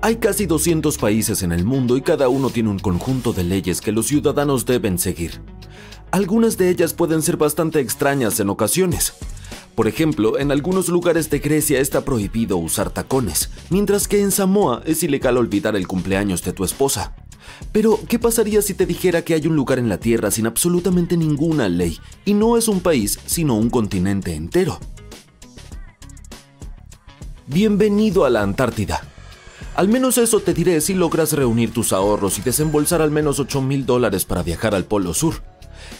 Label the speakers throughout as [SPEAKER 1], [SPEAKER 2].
[SPEAKER 1] Hay casi 200 países en el mundo y cada uno tiene un conjunto de leyes que los ciudadanos deben seguir. Algunas de ellas pueden ser bastante extrañas en ocasiones. Por ejemplo, en algunos lugares de Grecia está prohibido usar tacones, mientras que en Samoa es ilegal olvidar el cumpleaños de tu esposa. Pero, ¿qué pasaría si te dijera que hay un lugar en la Tierra sin absolutamente ninguna ley, y no es un país, sino un continente entero? Bienvenido a la Antártida. Al menos eso te diré si logras reunir tus ahorros y desembolsar al menos $8,000 para viajar al Polo Sur.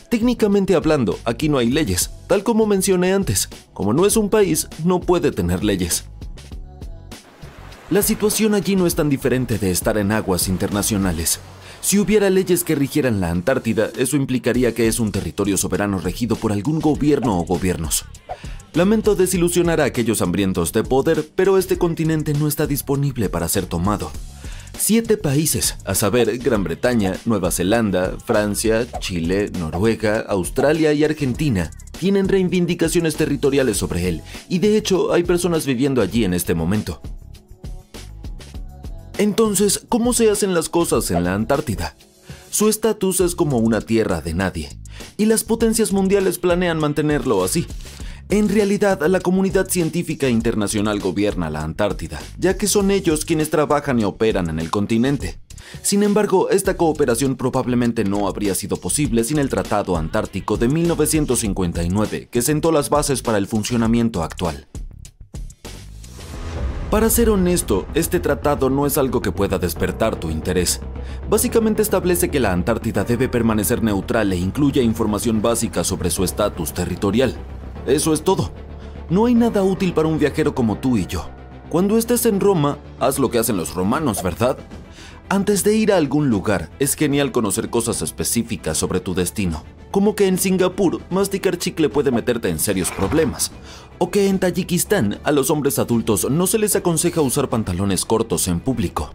[SPEAKER 1] Técnicamente hablando, aquí no hay leyes, tal como mencioné antes. Como no es un país, no puede tener leyes. La situación allí no es tan diferente de estar en aguas internacionales. Si hubiera leyes que rigieran la Antártida, eso implicaría que es un territorio soberano regido por algún gobierno o gobiernos. Lamento desilusionar a aquellos hambrientos de poder, pero este continente no está disponible para ser tomado. 7 países, a saber, Gran Bretaña, Nueva Zelanda, Francia, Chile, Noruega, Australia y Argentina, tienen reivindicaciones territoriales sobre él, y de hecho hay personas viviendo allí en este momento. Entonces, ¿cómo se hacen las cosas en la Antártida? Su estatus es como una tierra de nadie, y las potencias mundiales planean mantenerlo así. En realidad, la comunidad científica internacional gobierna la Antártida, ya que son ellos quienes trabajan y operan en el continente. Sin embargo, esta cooperación probablemente no habría sido posible sin el Tratado Antártico de 1959, que sentó las bases para el funcionamiento actual. Para ser honesto, este tratado no es algo que pueda despertar tu interés. Básicamente establece que la Antártida debe permanecer neutral e incluye información básica sobre su estatus territorial. Eso es todo. No hay nada útil para un viajero como tú y yo. Cuando estés en Roma, haz lo que hacen los romanos, ¿verdad? Antes de ir a algún lugar, es genial conocer cosas específicas sobre tu destino, como que en Singapur, masticar chicle puede meterte en serios problemas, o que en Tayikistán a los hombres adultos no se les aconseja usar pantalones cortos en público.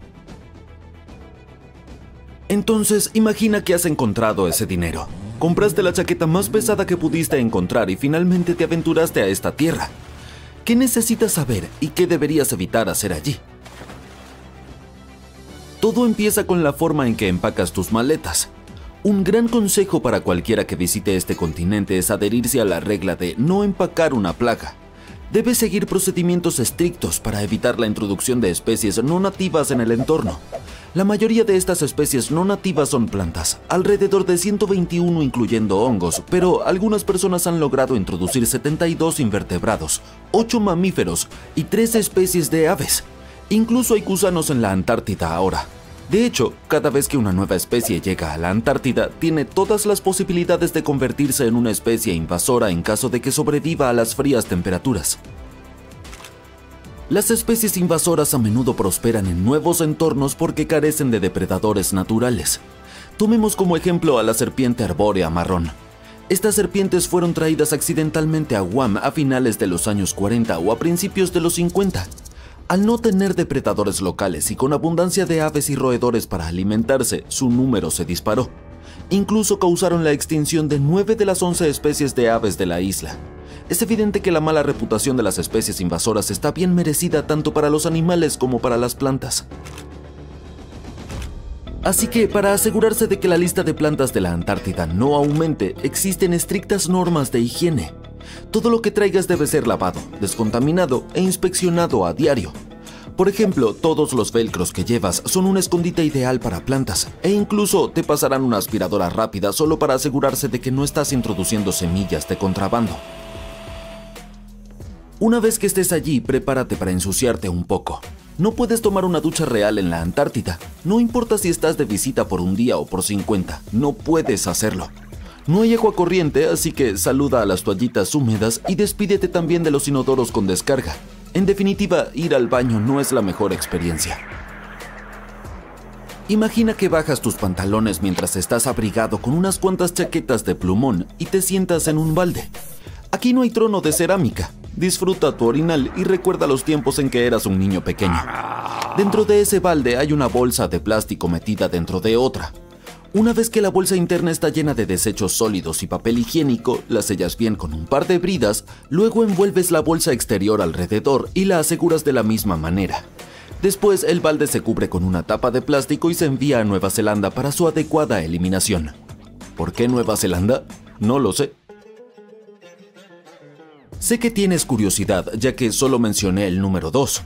[SPEAKER 1] Entonces, imagina que has encontrado ese dinero. Compraste la chaqueta más pesada que pudiste encontrar y finalmente te aventuraste a esta tierra. ¿Qué necesitas saber y qué deberías evitar hacer allí? Todo empieza con la forma en que empacas tus maletas. Un gran consejo para cualquiera que visite este continente es adherirse a la regla de no empacar una plaga. Debes seguir procedimientos estrictos para evitar la introducción de especies no nativas en el entorno. La mayoría de estas especies no nativas son plantas, alrededor de 121 incluyendo hongos, pero algunas personas han logrado introducir 72 invertebrados, 8 mamíferos y 3 especies de aves. Incluso hay gusanos en la Antártida ahora. De hecho, cada vez que una nueva especie llega a la Antártida, tiene todas las posibilidades de convertirse en una especie invasora en caso de que sobreviva a las frías temperaturas. Las especies invasoras a menudo prosperan en nuevos entornos porque carecen de depredadores naturales. Tomemos como ejemplo a la serpiente arbórea marrón. Estas serpientes fueron traídas accidentalmente a Guam a finales de los años 40 o a principios de los 50. Al no tener depredadores locales y con abundancia de aves y roedores para alimentarse, su número se disparó. Incluso causaron la extinción de 9 de las 11 especies de aves de la isla. Es evidente que la mala reputación de las especies invasoras está bien merecida tanto para los animales como para las plantas. Así que, para asegurarse de que la lista de plantas de la Antártida no aumente, existen estrictas normas de higiene. Todo lo que traigas debe ser lavado, descontaminado e inspeccionado a diario. Por ejemplo, todos los velcros que llevas son un escondite ideal para plantas, e incluso te pasarán una aspiradora rápida solo para asegurarse de que no estás introduciendo semillas de contrabando. Una vez que estés allí, prepárate para ensuciarte un poco. No puedes tomar una ducha real en la Antártida. No importa si estás de visita por un día o por 50, no puedes hacerlo. No hay agua corriente, así que saluda a las toallitas húmedas y despídete también de los inodoros con descarga. En definitiva, ir al baño no es la mejor experiencia. Imagina que bajas tus pantalones mientras estás abrigado con unas cuantas chaquetas de plumón y te sientas en un balde. Aquí no hay trono de cerámica. Disfruta tu orinal y recuerda los tiempos en que eras un niño pequeño. Dentro de ese balde hay una bolsa de plástico metida dentro de otra. Una vez que la bolsa interna está llena de desechos sólidos y papel higiénico, la sellas bien con un par de bridas, luego envuelves la bolsa exterior alrededor y la aseguras de la misma manera. Después, el balde se cubre con una tapa de plástico y se envía a Nueva Zelanda para su adecuada eliminación. ¿Por qué Nueva Zelanda? No lo sé. Sé que tienes curiosidad, ya que solo mencioné el número 2.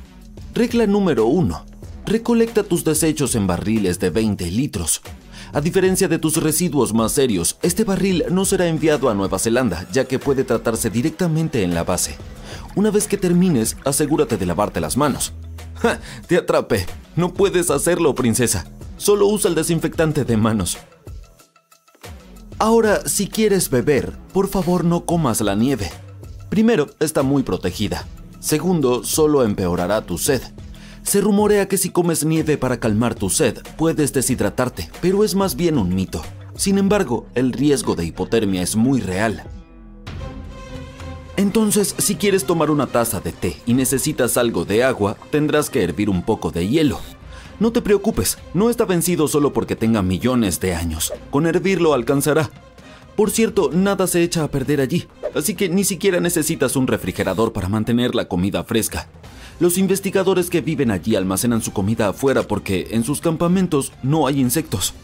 [SPEAKER 1] Regla número 1. Recolecta tus desechos en barriles de 20 litros. A diferencia de tus residuos más serios, este barril no será enviado a Nueva Zelanda, ya que puede tratarse directamente en la base. Una vez que termines, asegúrate de lavarte las manos. ¡Ja! Te atrapé. No puedes hacerlo, princesa. Solo usa el desinfectante de manos. Ahora, si quieres beber, por favor no comas la nieve. Primero, está muy protegida. Segundo, solo empeorará tu sed. Se rumorea que si comes nieve para calmar tu sed, puedes deshidratarte, pero es más bien un mito. Sin embargo, el riesgo de hipotermia es muy real. Entonces, si quieres tomar una taza de té y necesitas algo de agua, tendrás que hervir un poco de hielo. No te preocupes, no está vencido solo porque tenga millones de años. Con hervirlo alcanzará. Por cierto, nada se echa a perder allí, así que ni siquiera necesitas un refrigerador para mantener la comida fresca. Los investigadores que viven allí almacenan su comida afuera porque en sus campamentos no hay insectos.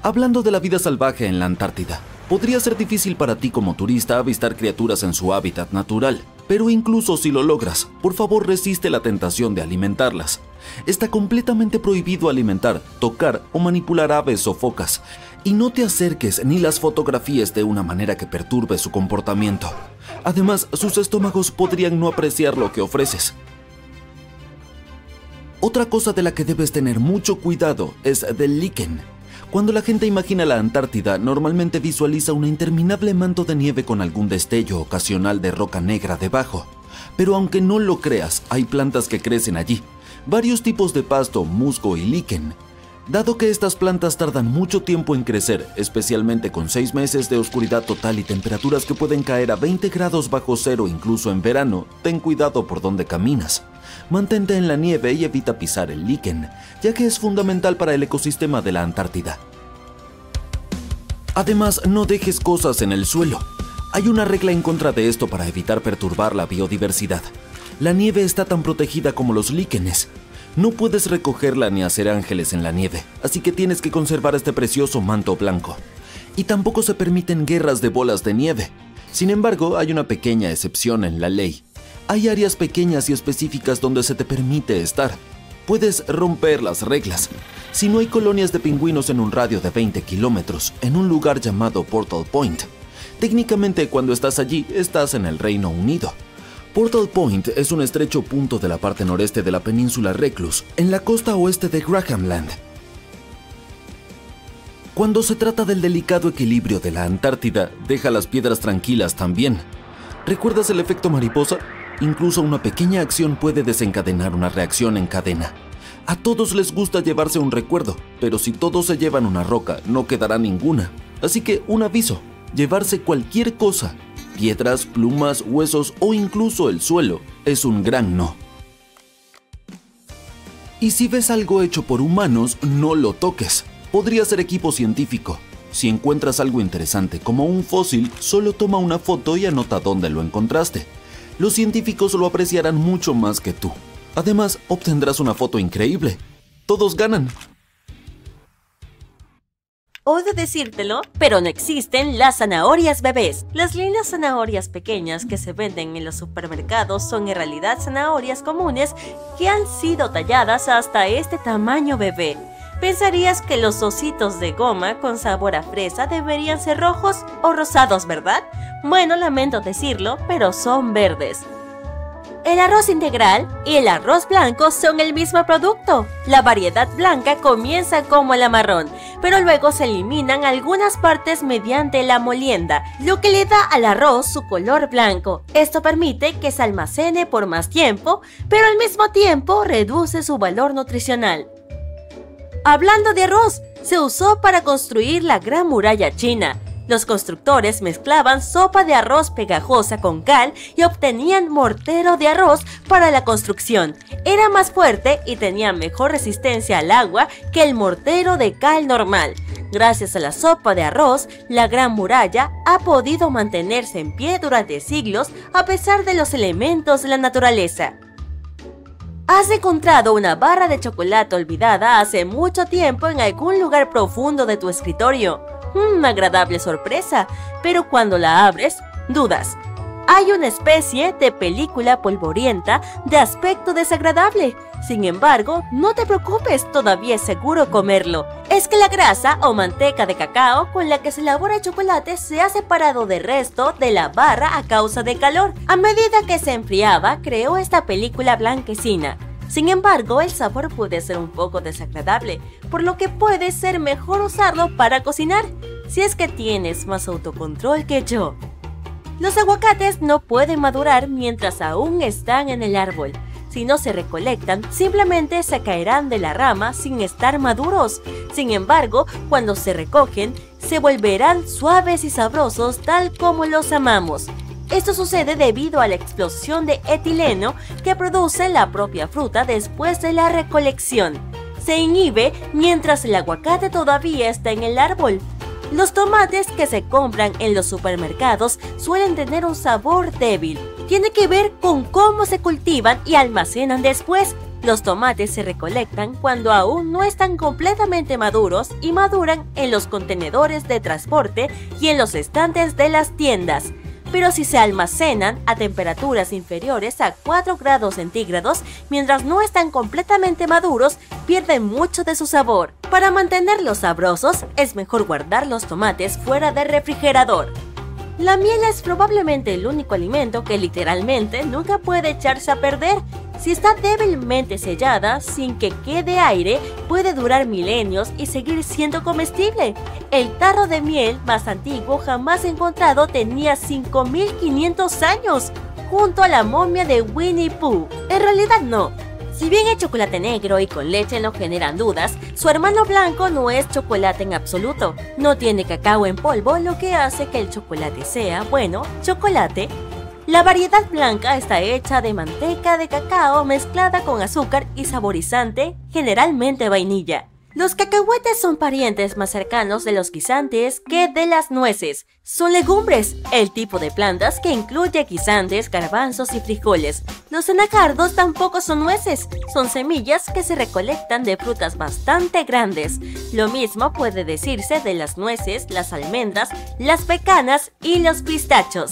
[SPEAKER 1] Hablando de la vida salvaje en la Antártida, podría ser difícil para ti como turista avistar criaturas en su hábitat natural, pero incluso si lo logras, por favor resiste la tentación de alimentarlas. Está completamente prohibido alimentar, tocar o manipular aves o focas, y no te acerques ni las fotografíes de una manera que perturbe su comportamiento. Además, sus estómagos podrían no apreciar lo que ofreces. Otra cosa de la que debes tener mucho cuidado es del líquen. Cuando la gente imagina la Antártida, normalmente visualiza un interminable manto de nieve con algún destello ocasional de roca negra debajo. Pero aunque no lo creas, hay plantas que crecen allí. Varios tipos de pasto, musgo y líquen. Dado que estas plantas tardan mucho tiempo en crecer, especialmente con 6 meses de oscuridad total y temperaturas que pueden caer a 20 grados bajo cero incluso en verano, ten cuidado por donde caminas. Mantente en la nieve y evita pisar el líquen, ya que es fundamental para el ecosistema de la Antártida. Además, no dejes cosas en el suelo. Hay una regla en contra de esto para evitar perturbar la biodiversidad. La nieve está tan protegida como los líquenes. No puedes recogerla ni hacer ángeles en la nieve, así que tienes que conservar este precioso manto blanco. Y tampoco se permiten guerras de bolas de nieve. Sin embargo, hay una pequeña excepción en la ley. Hay áreas pequeñas y específicas donde se te permite estar. Puedes romper las reglas. Si no hay colonias de pingüinos en un radio de 20 kilómetros, en un lugar llamado Portal Point. Técnicamente, cuando estás allí, estás en el Reino Unido. Portal Point es un estrecho punto de la parte noreste de la península Reclus, en la costa oeste de Grahamland. Cuando se trata del delicado equilibrio de la Antártida, deja las piedras tranquilas también. ¿Recuerdas el efecto mariposa? Incluso una pequeña acción puede desencadenar una reacción en cadena. A todos les gusta llevarse un recuerdo, pero si todos se llevan una roca, no quedará ninguna. Así que un aviso, llevarse cualquier cosa, piedras, plumas, huesos o incluso el suelo, es un gran no. Y si ves algo hecho por humanos, no lo toques. Podría ser equipo científico. Si encuentras algo interesante como un fósil, solo toma una foto y anota dónde lo encontraste. Los científicos lo apreciarán mucho más que tú. Además, obtendrás una foto increíble. Todos ganan.
[SPEAKER 2] Odio decírtelo, pero no existen las zanahorias bebés. Las lindas zanahorias pequeñas que se venden en los supermercados son en realidad zanahorias comunes que han sido talladas hasta este tamaño bebé. Pensarías que los ositos de goma con sabor a fresa deberían ser rojos o rosados, ¿verdad? Bueno, lamento decirlo, pero son verdes. El arroz integral y el arroz blanco son el mismo producto. La variedad blanca comienza como el marrón, pero luego se eliminan algunas partes mediante la molienda, lo que le da al arroz su color blanco. Esto permite que se almacene por más tiempo, pero al mismo tiempo reduce su valor nutricional. Hablando de arroz, se usó para construir la Gran Muralla China. Los constructores mezclaban sopa de arroz pegajosa con cal y obtenían mortero de arroz para la construcción. Era más fuerte y tenía mejor resistencia al agua que el mortero de cal normal. Gracias a la sopa de arroz, la Gran Muralla ha podido mantenerse en pie durante siglos a pesar de los elementos de la naturaleza. ¿Has encontrado una barra de chocolate olvidada hace mucho tiempo en algún lugar profundo de tu escritorio? Agradable sorpresa, pero cuando la abres, dudas. Hay una especie de película polvorienta de aspecto desagradable. Sin embargo, no te preocupes, todavía es seguro comerlo. Es que la grasa o manteca de cacao con la que se elabora el chocolate se ha separado del resto de la barra a causa del calor. A medida que se enfriaba, creó esta película blanquecina. Sin embargo, el sabor puede ser un poco desagradable, por lo que puede ser mejor usarlo para cocinar, si es que tienes más autocontrol que yo. Los aguacates no pueden madurar mientras aún están en el árbol. Si no se recolectan, simplemente se caerán de la rama sin estar maduros. Sin embargo, cuando se recogen, se volverán suaves y sabrosos tal como los amamos. Esto sucede debido a la explosión de etileno que produce la propia fruta después de la recolección. Se inhibe mientras el aguacate todavía está en el árbol. Los tomates que se compran en los supermercados suelen tener un sabor débil. Tiene que ver con cómo se cultivan y almacenan después. Los tomates se recolectan cuando aún no están completamente maduros y maduran en los contenedores de transporte y en los estantes de las tiendas. Pero si se almacenan a temperaturas inferiores a 4 grados centígrados, mientras no están completamente maduros, pierden mucho de su sabor. Para mantenerlos sabrosos, es mejor guardar los tomates fuera del refrigerador. La miel es probablemente el único alimento que literalmente nunca puede echarse a perder. Si está débilmente sellada, sin que quede aire, puede durar milenios y seguir siendo comestible. El tarro de miel más antiguo jamás encontrado tenía 5.500 años, junto a la momia de Winnie Pooh. En realidad no. Si bien el chocolate negro y con leche no generan dudas, su hermano blanco no es chocolate en absoluto. No tiene cacao en polvo, lo que hace que el chocolate sea, bueno, chocolate. La variedad blanca está hecha de manteca de cacao mezclada con azúcar y saborizante, generalmente vainilla. Los cacahuetes son parientes más cercanos de los guisantes que de las nueces. Son legumbres, el tipo de plantas que incluye guisantes, garbanzos y frijoles. Los anacardos tampoco son nueces, son semillas que se recolectan de frutas bastante grandes. Lo mismo puede decirse de las nueces, las almendras, las pecanas y los pistachos.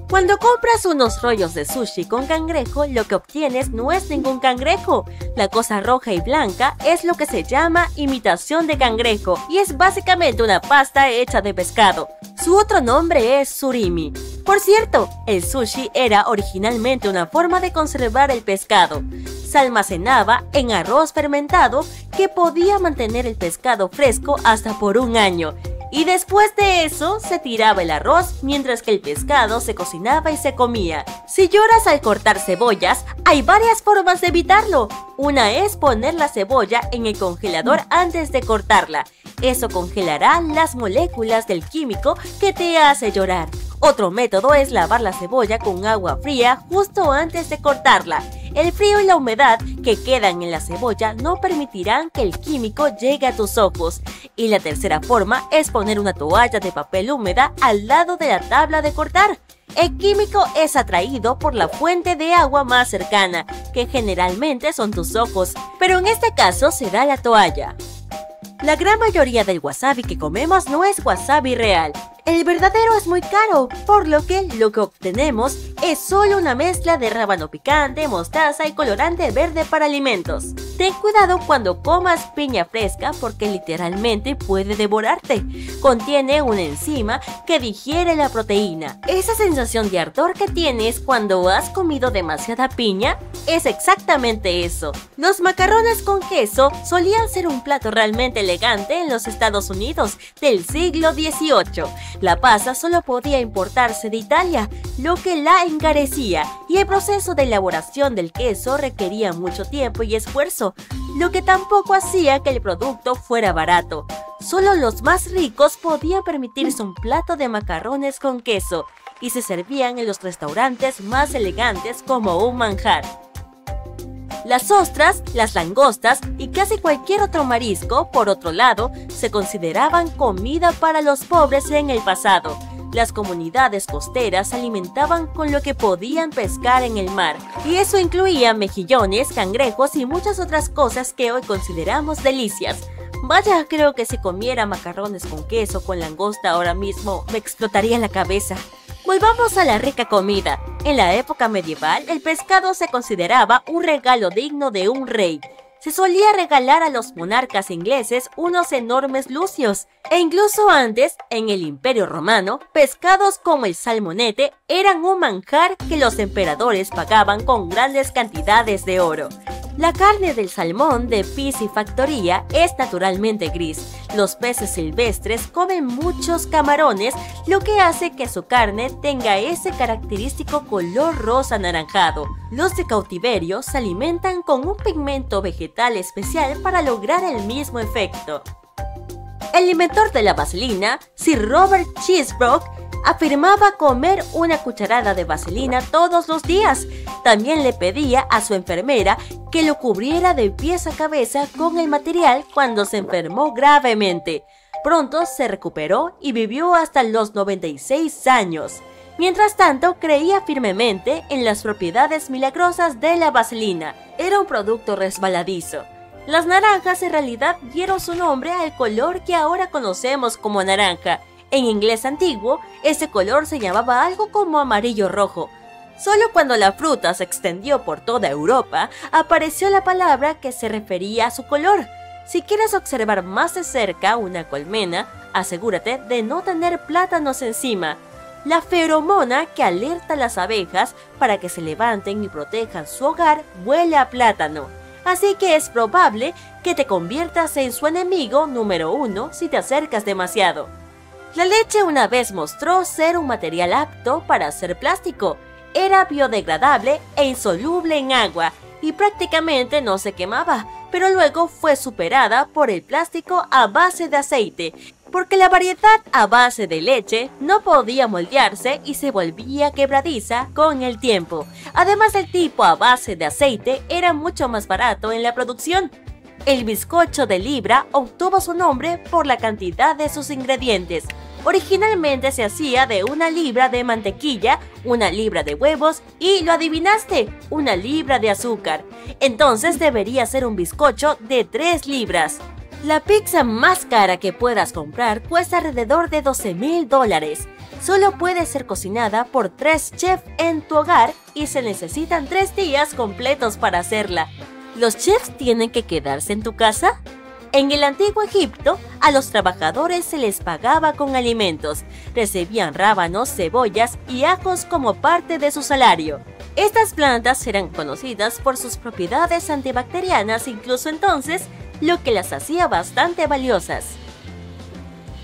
[SPEAKER 2] Cuando compras unos rollos de sushi con cangrejo, lo que obtienes no es ningún cangrejo. La cosa roja y blanca es lo que se llama imitación de cangrejo y es básicamente una pasta hecha de pescado. Su otro nombre es surimi. Por cierto, el sushi era originalmente una forma de conservar el pescado. Se almacenaba en arroz fermentado que podía mantener el pescado fresco hasta por un año. Y después de eso, se tiraba el arroz mientras que el pescado se cocinaba y se comía. Si lloras al cortar cebollas, hay varias formas de evitarlo. Una es poner la cebolla en el congelador antes de cortarla. Eso congelará las moléculas del químico que te hace llorar. Otro método es lavar la cebolla con agua fría justo antes de cortarla. El frío y la humedad que quedan en la cebolla no permitirán que el químico llegue a tus ojos. Y la tercera forma es poner una toalla de papel húmeda al lado de la tabla de cortar. El químico es atraído por la fuente de agua más cercana, que generalmente son tus ojos, pero en este caso será la toalla. La gran mayoría del wasabi que comemos no es wasabi real. El verdadero es muy caro, por lo que obtenemos es solo una mezcla de rábano picante, mostaza y colorante verde para alimentos. Ten cuidado cuando comas piña fresca porque literalmente puede devorarte. Contiene una enzima que digiere la proteína. Esa sensación de ardor que tienes cuando has comido demasiada piña es exactamente eso. Los macarrones con queso solían ser un plato realmente elegante en los Estados Unidos del siglo XVIII. La pasa solo podía importarse de Italia, lo que la encarecía, y el proceso de elaboración del queso requería mucho tiempo y esfuerzo, lo que tampoco hacía que el producto fuera barato. Solo los más ricos podían permitirse un plato de macarrones con queso, y se servían en los restaurantes más elegantes como un manjar. Las ostras, las langostas y casi cualquier otro marisco, por otro lado, se consideraban comida para los pobres en el pasado. Las comunidades costeras se alimentaban con lo que podían pescar en el mar, y eso incluía mejillones, cangrejos y muchas otras cosas que hoy consideramos delicias. Vaya, creo que si comiera macarrones con queso con langosta ahora mismo me explotaría la cabeza. Volvamos a la rica comida. En la época medieval, el pescado se consideraba un regalo digno de un rey. Se solía regalar a los monarcas ingleses unos enormes lucios, e incluso antes, en el Imperio Romano, pescados como el salmonete eran un manjar que los emperadores pagaban con grandes cantidades de oro. La carne del salmón de piscifactoría es naturalmente gris. Los peces silvestres comen muchos camarones, lo que hace que su carne tenga ese característico color rosa anaranjado. Los de cautiverio se alimentan con un pigmento vegetal especial para lograr el mismo efecto. El inventor de la vaselina, Sir Robert Cheesebrook, afirmaba comer una cucharada de vaselina todos los días. También le pedía a su enfermera que lo cubriera de pies a cabeza con el material cuando se enfermó gravemente. Pronto se recuperó y vivió hasta los 96 años. Mientras tanto, creía firmemente en las propiedades milagrosas de la vaselina. Era un producto resbaladizo. Las naranjas en realidad dieron su nombre al color que ahora conocemos como naranja. En inglés antiguo, ese color se llamaba algo como amarillo rojo. Solo cuando la fruta se extendió por toda Europa, apareció la palabra que se refería a su color. Si quieres observar más de cerca una colmena, asegúrate de no tener plátanos encima. La feromona que alerta a las abejas para que se levanten y protejan su hogar huele a plátano. Así que es probable que te conviertas en su enemigo número 1 si te acercas demasiado. La leche una vez mostró ser un material apto para hacer plástico. Era biodegradable e insoluble en agua y prácticamente no se quemaba, pero luego fue superada por el plástico a base de aceite, porque la variedad a base de leche no podía moldearse y se volvía quebradiza con el tiempo. Además, el tipo a base de aceite era mucho más barato en la producción. El bizcocho de libra obtuvo su nombre por la cantidad de sus ingredientes. Originalmente se hacía de 1 libra de mantequilla, 1 libra de huevos y, ¿lo adivinaste?, 1 libra de azúcar. Entonces debería ser un bizcocho de 3 libras. La pizza más cara que puedas comprar cuesta alrededor de $12,000. Solo puede ser cocinada por 3 chefs en tu hogar y se necesitan 3 días completos para hacerla. ¿Los chefs tienen que quedarse en tu casa? En el antiguo Egipto, a los trabajadores se les pagaba con alimentos. Recibían rábanos, cebollas y ajos como parte de su salario. Estas plantas eran conocidas por sus propiedades antibacterianas incluso entonces, lo que las hacía bastante valiosas.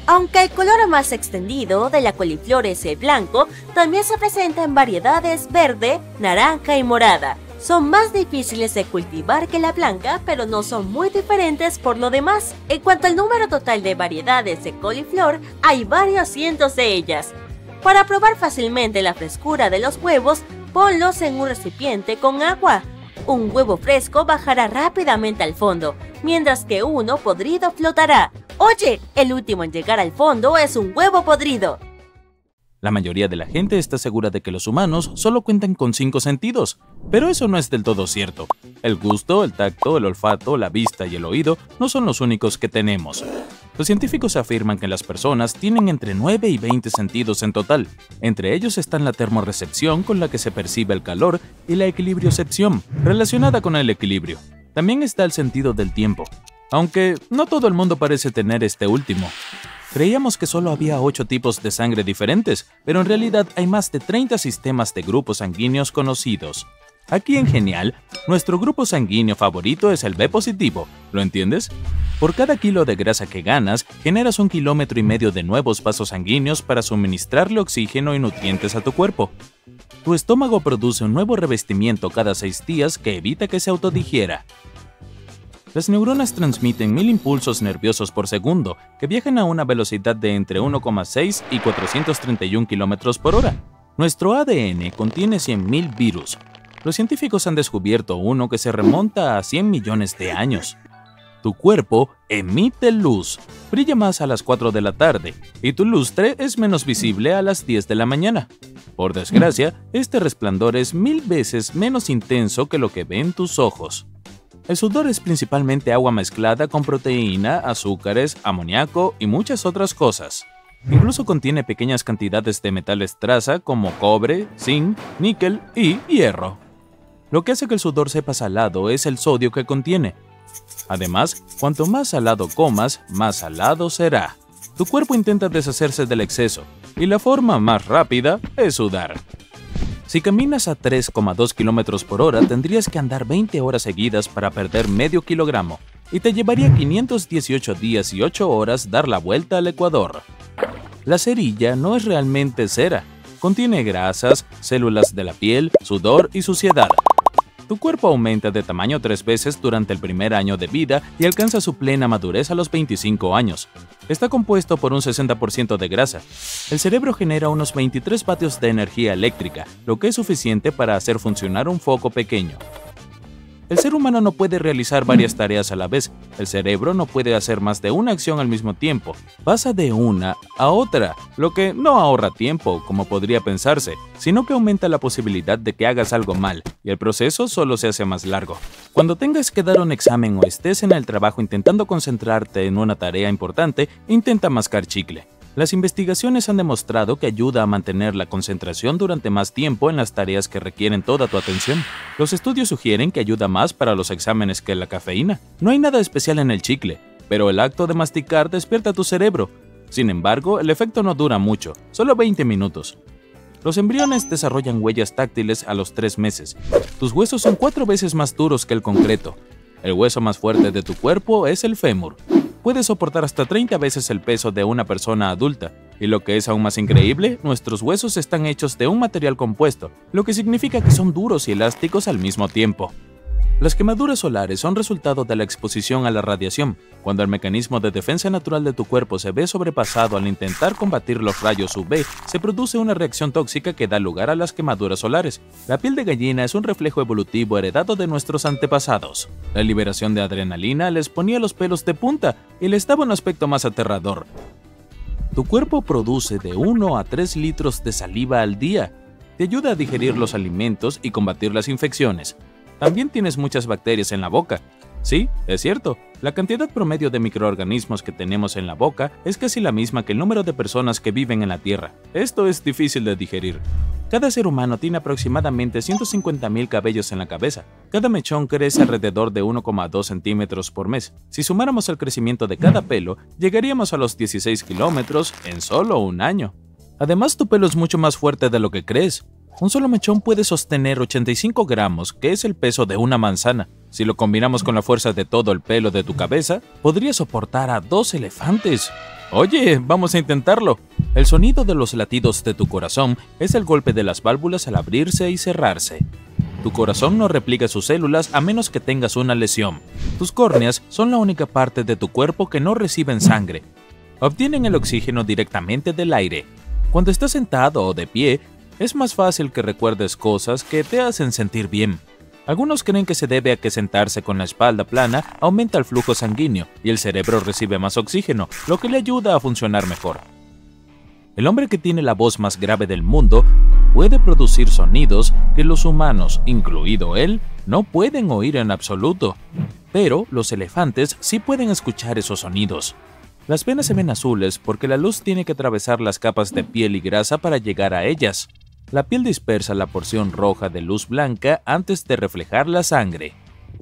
[SPEAKER 2] Aunque el color más extendido de la coliflor es el blanco, también se presenta en variedades verde, naranja y morada. Son más difíciles de cultivar que la blanca, pero no son muy diferentes por lo demás. En cuanto al número total de variedades de coliflor, hay varios cientos de ellas. Para probar fácilmente la frescura de los huevos, ponlos en un recipiente con agua. Un huevo fresco bajará rápidamente al fondo, mientras que uno podrido flotará. Oye, el último en llegar al fondo es un huevo podrido.
[SPEAKER 3] La mayoría de la gente está segura de que los humanos solo cuentan con 5 sentidos, pero eso no es del todo cierto. El gusto, el tacto, el olfato, la vista y el oído no son los únicos que tenemos. Los científicos afirman que las personas tienen entre 9 y 20 sentidos en total. Entre ellos están la termorrecepción, con la que se percibe el calor, y la equilibriocepción, relacionada con el equilibrio. También está el sentido del tiempo, aunque no todo el mundo parece tener este último. Creíamos que solo había 8 tipos de sangre diferentes, pero en realidad hay más de 30 sistemas de grupos sanguíneos conocidos. Aquí en Genial, nuestro grupo sanguíneo favorito es el B positivo, ¿lo entiendes? Por cada kilo de grasa que ganas, generas 1,5 kilómetros de nuevos vasos sanguíneos para suministrarle oxígeno y nutrientes a tu cuerpo. Tu estómago produce un nuevo revestimiento cada 6 días que evita que se autodigiera. Las neuronas transmiten 1000 impulsos nerviosos por segundo, que viajan a una velocidad de entre 1,6 y 431 km por hora. Nuestro ADN contiene 100.000 virus. Los científicos han descubierto uno que se remonta a 100 millones de años. Tu cuerpo emite luz, brilla más a las 4 de la tarde y tu lustre es menos visible a las 10 de la mañana. Por desgracia, este resplandor es 1000 veces menos intenso que lo que ven tus ojos. El sudor es principalmente agua mezclada con proteína, azúcares, amoníaco y muchas otras cosas. Incluso contiene pequeñas cantidades de metales traza como cobre, zinc, níquel y hierro. Lo que hace que el sudor sepa salado es el sodio que contiene. Además, cuanto más salado comas, más salado será. Tu cuerpo intenta deshacerse del exceso, y la forma más rápida es sudar. Si caminas a 3,2 km por hora, tendrías que andar 20 horas seguidas para perder medio kilogramo, y te llevaría 518 días y 8 horas dar la vuelta al Ecuador. La cerilla no es realmente cera, contiene grasas, células de la piel, sudor y suciedad. Tu cuerpo aumenta de tamaño 3 veces durante el primer año de vida y alcanza su plena madurez a los 25 años. Está compuesto por un 60% de grasa. El cerebro genera unos 23 vatios de energía eléctrica, lo que es suficiente para hacer funcionar un foco pequeño. El ser humano no puede realizar varias tareas a la vez. El cerebro no puede hacer más de una acción al mismo tiempo. Pasa de una a otra, lo que no ahorra tiempo, como podría pensarse, sino que aumenta la posibilidad de que hagas algo mal, y el proceso solo se hace más largo. Cuando tengas que dar un examen o estés en el trabajo intentando concentrarte en una tarea importante, intenta mascar chicle. Las investigaciones han demostrado que ayuda a mantener la concentración durante más tiempo en las tareas que requieren toda tu atención. Los estudios sugieren que ayuda más para los exámenes que la cafeína. No hay nada especial en el chicle, pero el acto de masticar despierta tu cerebro. Sin embargo, el efecto no dura mucho, solo 20 minutos. Los embriones desarrollan huellas táctiles a los 3 meses. Tus huesos son 4 veces más duros que el concreto. El hueso más fuerte de tu cuerpo es el fémur. Puede soportar hasta 30 veces el peso de una persona adulta. Y lo que es aún más increíble, nuestros huesos están hechos de un material compuesto, lo que significa que son duros y elásticos al mismo tiempo. Las quemaduras solares son resultado de la exposición a la radiación. Cuando el mecanismo de defensa natural de tu cuerpo se ve sobrepasado al intentar combatir los rayos UV, se produce una reacción tóxica que da lugar a las quemaduras solares. La piel de gallina es un reflejo evolutivo heredado de nuestros antepasados. La liberación de adrenalina les ponía los pelos de punta y les daba un aspecto más aterrador. Tu cuerpo produce de 1 a 3 litros de saliva al día. Te ayuda a digerir los alimentos y combatir las infecciones. También tienes muchas bacterias en la boca. Sí, es cierto, la cantidad promedio de microorganismos que tenemos en la boca es casi la misma que el número de personas que viven en la Tierra. Esto es difícil de digerir. Cada ser humano tiene aproximadamente 150.000 cabellos en la cabeza. Cada mechón crece alrededor de 1,2 centímetros por mes. Si sumáramos el crecimiento de cada pelo, llegaríamos a los 16 kilómetros en solo un año. Además, tu pelo es mucho más fuerte de lo que crees. Un solo mechón puede sostener 85 gramos, que es el peso de una manzana. Si lo combinamos con la fuerza de todo el pelo de tu cabeza, podría soportar a 2 elefantes. Oye, vamos a intentarlo. El sonido de los latidos de tu corazón es el golpe de las válvulas al abrirse y cerrarse. Tu corazón no replica sus células a menos que tengas una lesión. Tus córneas son la única parte de tu cuerpo que no reciben sangre. Obtienen el oxígeno directamente del aire. Cuando estás sentado o de pie, es más fácil que recuerdes cosas que te hacen sentir bien. Algunos creen que se debe a que sentarse con la espalda plana aumenta el flujo sanguíneo y el cerebro recibe más oxígeno, lo que le ayuda a funcionar mejor. El hombre que tiene la voz más grave del mundo puede producir sonidos que los humanos, incluido él, no pueden oír en absoluto. Pero los elefantes sí pueden escuchar esos sonidos. Las venas se ven azules porque la luz tiene que atravesar las capas de piel y grasa para llegar a ellas. La piel dispersa la porción roja de luz blanca antes de reflejar la sangre.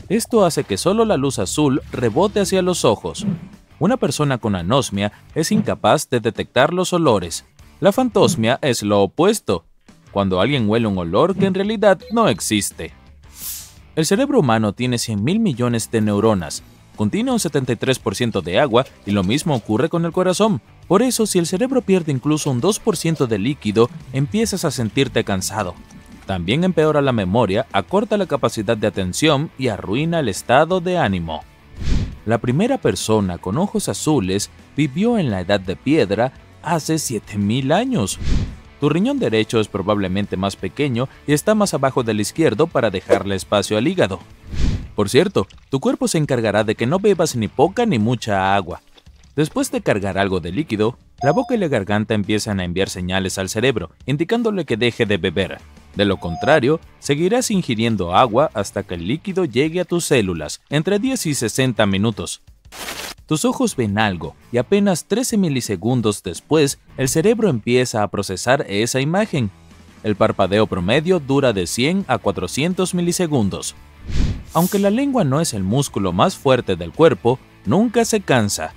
[SPEAKER 3] Esto hace que solo la luz azul rebote hacia los ojos. Una persona con anosmia es incapaz de detectar los olores. La fantosmia es lo opuesto, cuando alguien huele un olor que en realidad no existe. El cerebro humano tiene 100.000 millones de neuronas. Contiene un 73% de agua y lo mismo ocurre con el corazón. Por eso, si el cerebro pierde incluso un 2% de líquido, empiezas a sentirte cansado. También empeora la memoria, acorta la capacidad de atención y arruina el estado de ánimo. La primera persona con ojos azules vivió en la Edad de Piedra hace 7.000 años. Tu riñón derecho es probablemente más pequeño y está más abajo del izquierdo para dejarle espacio al hígado. Por cierto, tu cuerpo se encargará de que no bebas ni poca ni mucha agua. Después de cargar algo de líquido, la boca y la garganta empiezan a enviar señales al cerebro, indicándole que deje de beber. De lo contrario, seguirás ingiriendo agua hasta que el líquido llegue a tus células, entre 10 y 60 minutos. Tus ojos ven algo, y apenas 13 milisegundos después, el cerebro empieza a procesar esa imagen. El parpadeo promedio dura de 100 a 400 milisegundos. Aunque la lengua no es el músculo más fuerte del cuerpo, nunca se cansa.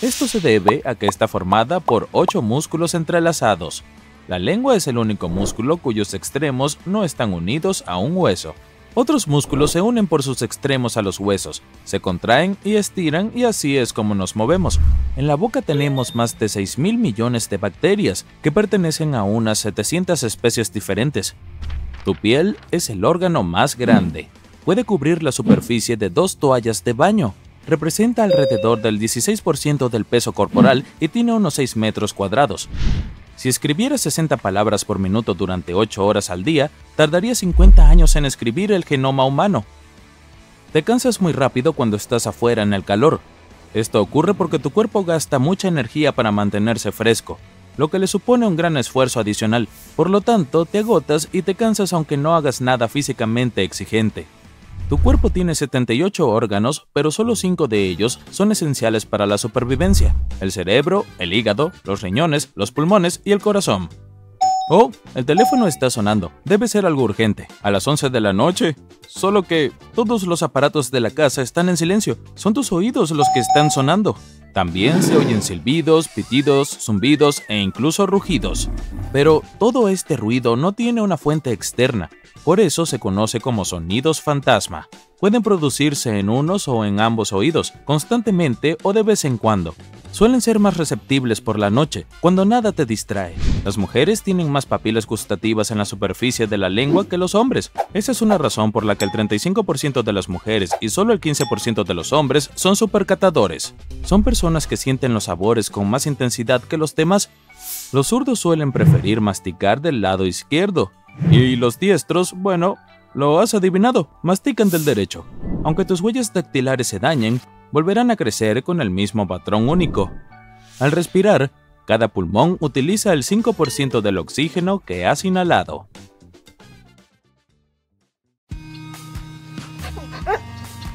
[SPEAKER 3] Esto se debe a que está formada por 8 músculos entrelazados. La lengua es el único músculo cuyos extremos no están unidos a un hueso. Otros músculos se unen por sus extremos a los huesos, se contraen y estiran y así es como nos movemos. En la boca tenemos más de 6.000 millones de bacterias que pertenecen a unas 700 especies diferentes. Tu piel es el órgano más grande. Puede cubrir la superficie de 2 toallas de baño. Representa alrededor del 16% del peso corporal y tiene unos 6 metros cuadrados. Si escribieras 60 palabras por minuto durante 8 horas al día, tardaría 50 años en escribir el genoma humano. Te cansas muy rápido cuando estás afuera en el calor. Esto ocurre porque tu cuerpo gasta mucha energía para mantenerse fresco, lo que le supone un gran esfuerzo adicional. Por lo tanto, te agotas y te cansas aunque no hagas nada físicamente exigente. Tu cuerpo tiene 78 órganos, pero solo 5 de ellos son esenciales para la supervivencia: el cerebro, el hígado, los riñones, los pulmones y el corazón. Oh, el teléfono está sonando. Debe ser algo urgente. A las 11 de la noche. Solo que todos los aparatos de la casa están en silencio. Son tus oídos los que están sonando. También se oyen silbidos, pitidos, zumbidos e incluso rugidos. Pero todo este ruido no tiene una fuente externa. Por eso se conoce como sonidos fantasma. Pueden producirse en unos o en ambos oídos, constantemente o de vez en cuando. Suelen ser más receptibles por la noche, cuando nada te distrae. Las mujeres tienen más papilas gustativas en la superficie de la lengua que los hombres. Esa es una razón por la que el 35% de las mujeres y solo el 15% de los hombres son supercatadores. Son personas que sienten los sabores con más intensidad que los demás. Los zurdos suelen preferir masticar del lado izquierdo. Y los diestros, bueno, lo has adivinado, mastican del derecho. Aunque tus huellas dactilares se dañen, volverán a crecer con el mismo patrón único. Al respirar, cada pulmón utiliza el 5% del oxígeno que has inhalado.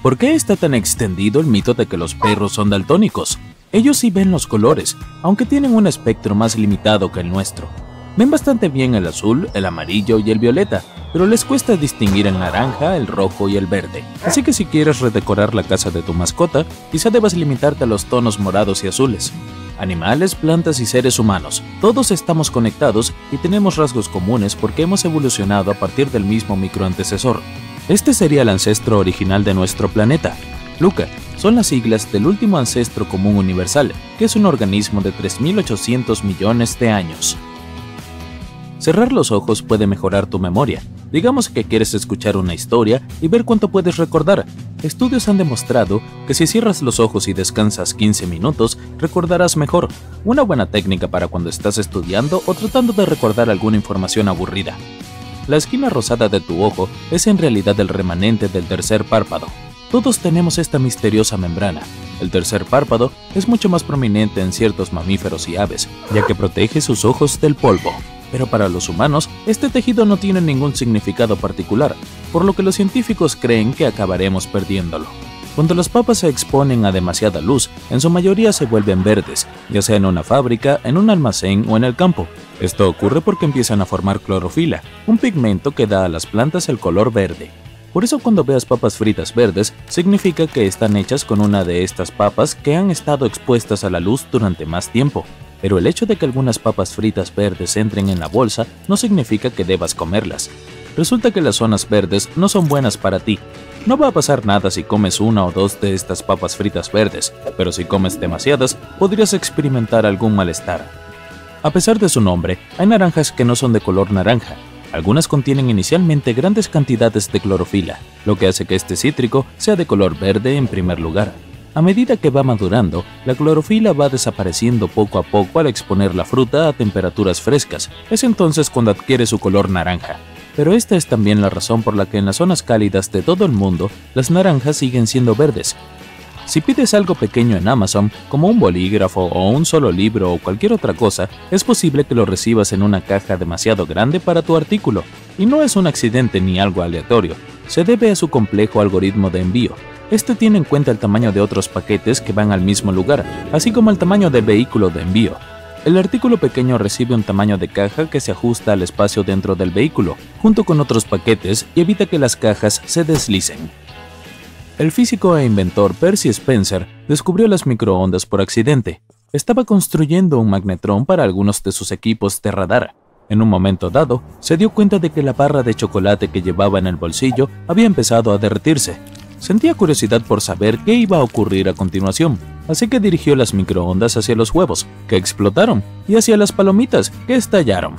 [SPEAKER 3] ¿Por qué está tan extendido el mito de que los perros son daltónicos? Ellos sí ven los colores, aunque tienen un espectro más limitado que el nuestro. Ven bastante bien el azul, el amarillo y el violeta, pero les cuesta distinguir el naranja, el rojo y el verde. Así que si quieres redecorar la casa de tu mascota, quizá debas limitarte a los tonos morados y azules. Animales, plantas y seres humanos, todos estamos conectados y tenemos rasgos comunes porque hemos evolucionado a partir del mismo microantecesor. Este sería el ancestro original de nuestro planeta. LUCA son las siglas del último ancestro común universal, que es un organismo de 3.800 millones de años. Cerrar los ojos puede mejorar tu memoria. Digamos que quieres escuchar una historia y ver cuánto puedes recordar. Estudios han demostrado que si cierras los ojos y descansas 15 minutos, recordarás mejor. Una buena técnica para cuando estás estudiando o tratando de recordar alguna información aburrida. La esquina rosada de tu ojo es en realidad el remanente del tercer párpado. Todos tenemos esta misteriosa membrana. El tercer párpado es mucho más prominente en ciertos mamíferos y aves, ya que protege sus ojos del polvo. Pero para los humanos, este tejido no tiene ningún significado particular, por lo que los científicos creen que acabaremos perdiéndolo. Cuando las papas se exponen a demasiada luz, en su mayoría se vuelven verdes, ya sea en una fábrica, en un almacén o en el campo. Esto ocurre porque empiezan a formar clorofila, un pigmento que da a las plantas el color verde. Por eso cuando veas papas fritas verdes, significa que están hechas con una de estas papas que han estado expuestas a la luz durante más tiempo. Pero el hecho de que algunas papas fritas verdes entren en la bolsa no significa que debas comerlas. Resulta que las zonas verdes no son buenas para ti. No va a pasar nada si comes una o dos de estas papas fritas verdes, pero si comes demasiadas, podrías experimentar algún malestar. A pesar de su nombre, hay naranjas que no son de color naranja. Algunas contienen inicialmente grandes cantidades de clorofila, lo que hace que este cítrico sea de color verde en primer lugar. A medida que va madurando, la clorofila va desapareciendo poco a poco al exponer la fruta a temperaturas frescas. Es entonces cuando adquiere su color naranja. pero esta es también la razón por la que en las zonas cálidas de todo el mundo, las naranjas siguen siendo verdes. Si pides algo pequeño en Amazon, como un bolígrafo o un solo libro o cualquier otra cosa, es posible que lo recibas en una caja demasiado grande para tu artículo. Y no es un accidente ni algo aleatorio, se debe a su complejo algoritmo de envío. Este tiene en cuenta el tamaño de otros paquetes que van al mismo lugar, así como el tamaño del vehículo de envío. El artículo pequeño recibe un tamaño de caja que se ajusta al espacio dentro del vehículo, junto con otros paquetes, y evita que las cajas se deslicen. El físico e inventor Percy Spencer descubrió las microondas por accidente. Estaba construyendo un magnetrón para algunos de sus equipos de radar. En un momento dado, se dio cuenta de que la barra de chocolate que llevaba en el bolsillo había empezado a derretirse. Sentía curiosidad por saber qué iba a ocurrir a continuación, así que dirigió las microondas hacia los huevos, que explotaron, y hacia las palomitas, que estallaron.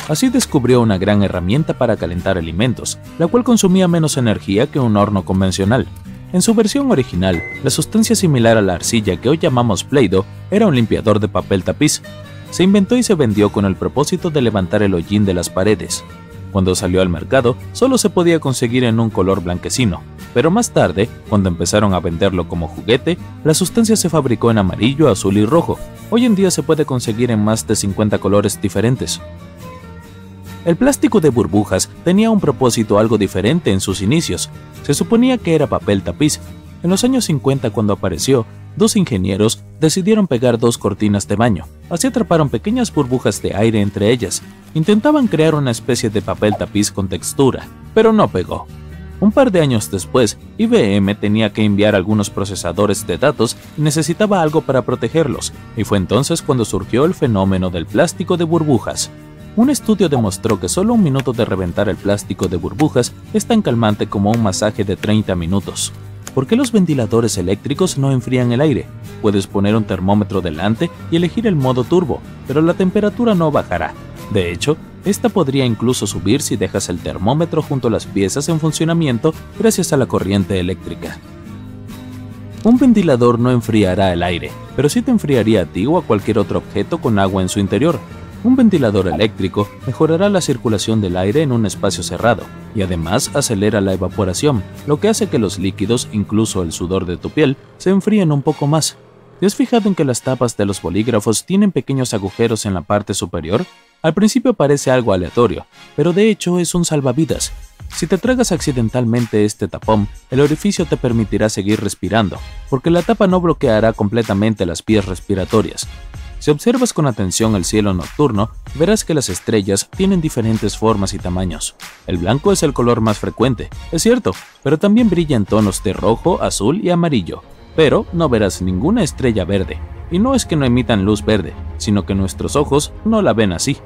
[SPEAKER 3] Así descubrió una gran herramienta para calentar alimentos, la cual consumía menos energía que un horno convencional. En su versión original, la sustancia similar a la arcilla que hoy llamamos Play-Doh era un limpiador de papel tapiz. Se inventó y se vendió con el propósito de levantar el hollín de las paredes. Cuando salió al mercado, solo se podía conseguir en un color blanquecino, pero más tarde, cuando empezaron a venderlo como juguete, la sustancia se fabricó en amarillo, azul y rojo. Hoy en día se puede conseguir en más de 50 colores diferentes. El plástico de burbujas tenía un propósito algo diferente en sus inicios. Se suponía que era papel tapiz. En los años 50, cuando apareció, dos ingenieros decidieron pegar dos cortinas de baño. Así atraparon pequeñas burbujas de aire entre ellas. Intentaban crear una especie de papel tapiz con textura, pero no pegó. Un par de años después, IBM tenía que enviar algunos procesadores de datos y necesitaba algo para protegerlos, y fue entonces cuando surgió el fenómeno del plástico de burbujas. Un estudio demostró que solo un minuto de reventar el plástico de burbujas es tan calmante como un masaje de 30 minutos. ¿Por qué los ventiladores eléctricos no enfrían el aire? Puedes poner un termómetro delante y elegir el modo turbo, pero la temperatura no bajará. De hecho, esta podría incluso subir si dejas el termómetro junto a las piezas en funcionamiento gracias a la corriente eléctrica. Un ventilador no enfriará el aire, pero sí te enfriaría a ti o a cualquier otro objeto con agua en su interior. Un ventilador eléctrico mejorará la circulación del aire en un espacio cerrado y además acelera la evaporación, lo que hace que los líquidos, incluso el sudor de tu piel, se enfríen un poco más. ¿Te has fijado en que las tapas de los bolígrafos tienen pequeños agujeros en la parte superior? Al principio parece algo aleatorio, pero de hecho es un salvavidas. Si te tragas accidentalmente este tapón, el orificio te permitirá seguir respirando, porque la tapa no bloqueará completamente las vías respiratorias. Si observas con atención el cielo nocturno, verás que las estrellas tienen diferentes formas y tamaños. El blanco es el color más frecuente, es cierto, pero también brilla en tonos de rojo, azul y amarillo. Pero no verás ninguna estrella verde. Y no es que no emitan luz verde, sino que nuestros ojos no la ven así.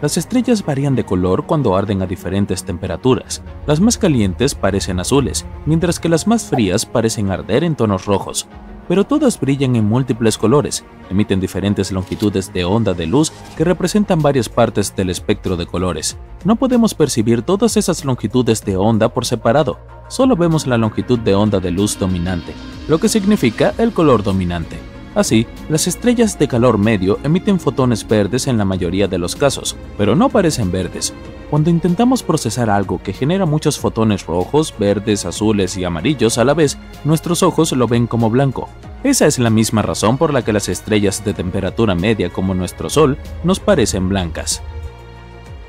[SPEAKER 3] Las estrellas varían de color cuando arden a diferentes temperaturas. Las más calientes parecen azules, mientras que las más frías parecen arder en tonos rojos. Pero todas brillan en múltiples colores, emiten diferentes longitudes de onda de luz que representan varias partes del espectro de colores. No podemos percibir todas esas longitudes de onda por separado, solo vemos la longitud de onda de luz dominante, lo que significa el color dominante. Así, las estrellas de calor medio emiten fotones verdes en la mayoría de los casos, pero no parecen verdes. Cuando intentamos procesar algo que genera muchos fotones rojos, verdes, azules y amarillos a la vez, nuestros ojos lo ven como blanco. Esa es la misma razón por la que las estrellas de temperatura media como nuestro Sol nos parecen blancas.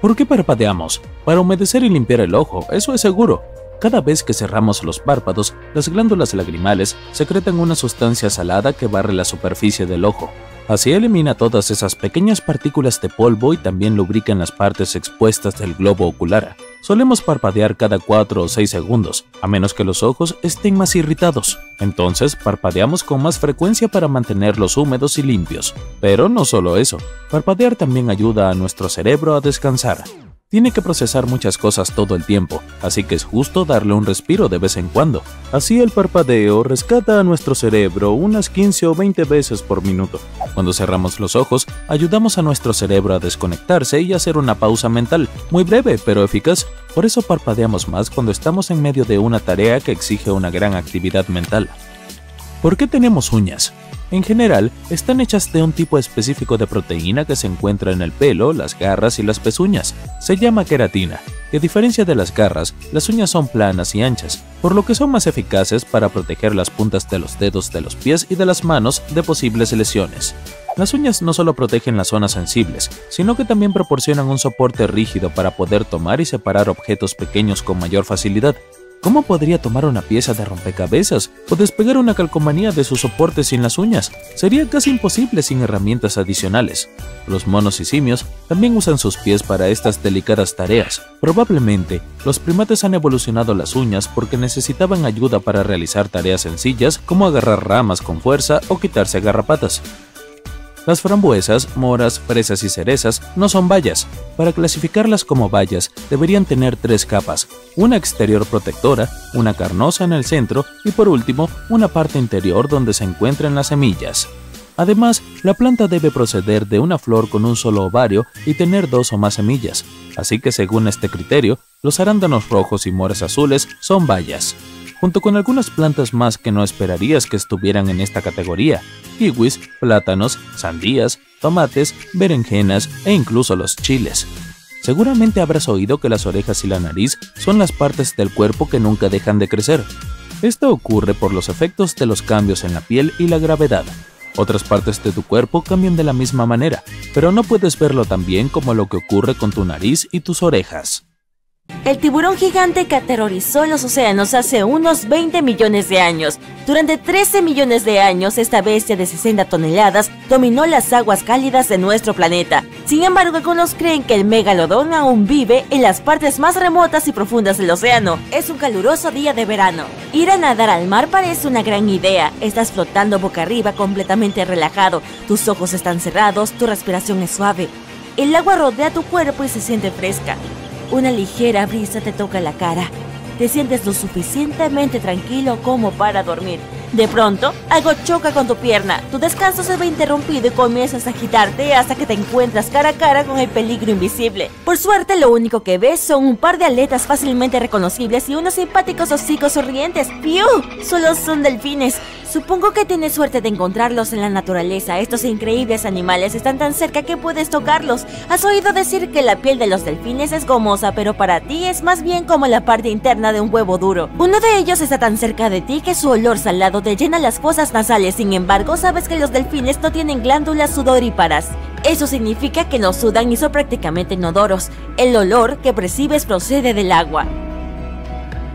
[SPEAKER 3] ¿Por qué parpadeamos? Para humedecer y limpiar el ojo, eso es seguro. Cada vez que cerramos los párpados, las glándulas lagrimales secretan una sustancia salada que barre la superficie del ojo. Así elimina todas esas pequeñas partículas de polvo y también lubrican las partes expuestas del globo ocular. Solemos parpadear cada 4 o 6 segundos, a menos que los ojos estén más irritados. Entonces, parpadeamos con más frecuencia para mantenerlos húmedos y limpios. Pero no solo eso, parpadear también ayuda a nuestro cerebro a descansar. Tiene que procesar muchas cosas todo el tiempo, así que es justo darle un respiro de vez en cuando. Así el parpadeo rescata a nuestro cerebro unas 15 o 20 veces por minuto. Cuando cerramos los ojos, ayudamos a nuestro cerebro a desconectarse y hacer una pausa mental, muy breve pero eficaz. Por eso parpadeamos más cuando estamos en medio de una tarea que exige una gran actividad mental. ¿Por qué tenemos uñas? En general, están hechas de un tipo específico de proteína que se encuentra en el pelo, las garras y las pezuñas. Se llama queratina, y a diferencia de las garras, las uñas son planas y anchas, por lo que son más eficaces para proteger las puntas de los dedos de los pies y de las manos de posibles lesiones. Las uñas no solo protegen las zonas sensibles, sino que también proporcionan un soporte rígido para poder tomar y separar objetos pequeños con mayor facilidad. ¿Cómo podría tomar una pieza de rompecabezas o despegar una calcomanía de su soporte sin las uñas? Sería casi imposible sin herramientas adicionales. Los monos y simios también usan sus pies para estas delicadas tareas. Probablemente, los primates han evolucionado las uñas porque necesitaban ayuda para realizar tareas sencillas como agarrar ramas con fuerza o quitarse garrapatas. Las frambuesas, moras, fresas y cerezas no son bayas. Para clasificarlas como bayas, deberían tener 3 capas, una exterior protectora, una carnosa en el centro y por último, una parte interior donde se encuentran las semillas. Además, la planta debe proceder de una flor con un solo ovario y tener 2 o más semillas, así que según este criterio, los arándanos rojos y moras azules son bayas, junto con algunas plantas más que no esperarías que estuvieran en esta categoría: kiwis, plátanos, sandías, tomates, berenjenas e incluso los chiles. Seguramente habrás oído que las orejas y la nariz son las partes del cuerpo que nunca dejan de crecer. Esto ocurre por los efectos de los cambios en la piel y la gravedad. Otras partes de tu cuerpo cambian de la misma manera, pero no puedes verlo tan bien como lo que ocurre con tu nariz y tus orejas.
[SPEAKER 2] El tiburón gigante que aterrorizó los océanos hace unos 20 millones de años. Durante 13 millones de años, esta bestia de 60 toneladas dominó las aguas cálidas de nuestro planeta. Sin embargo, algunos creen que el megalodón aún vive en las partes más remotas y profundas del océano. Es un caluroso día de verano. Ir a nadar al mar parece una gran idea. Estás flotando boca arriba completamente relajado. Tus ojos están cerrados, tu respiración es suave. El agua rodea tu cuerpo y se siente fresca. Una ligera brisa te toca la cara. Te sientes lo suficientemente tranquilo como para dormir. De pronto, algo choca con tu pierna. Tu descanso se ve interrumpido y comienzas a agitarte hasta que te encuentras cara a cara con el peligro invisible. Por suerte, lo único que ves son un par de aletas fácilmente reconocibles y unos simpáticos hocicos sonrientes. ¡Piu! Solo son delfines. Supongo que tienes suerte de encontrarlos en la naturaleza. Estos increíbles animales están tan cerca que puedes tocarlos. Has oído decir que la piel de los delfines es gomosa, pero para ti es más bien como la parte interna de un huevo duro. Uno de ellos está tan cerca de ti que su olor salado te llena las fosas nasales. Sin embargo, sabes que los delfines no tienen glándulas sudoríparas. Eso significa que no sudan y son prácticamente inodoros. El olor que percibes procede del agua.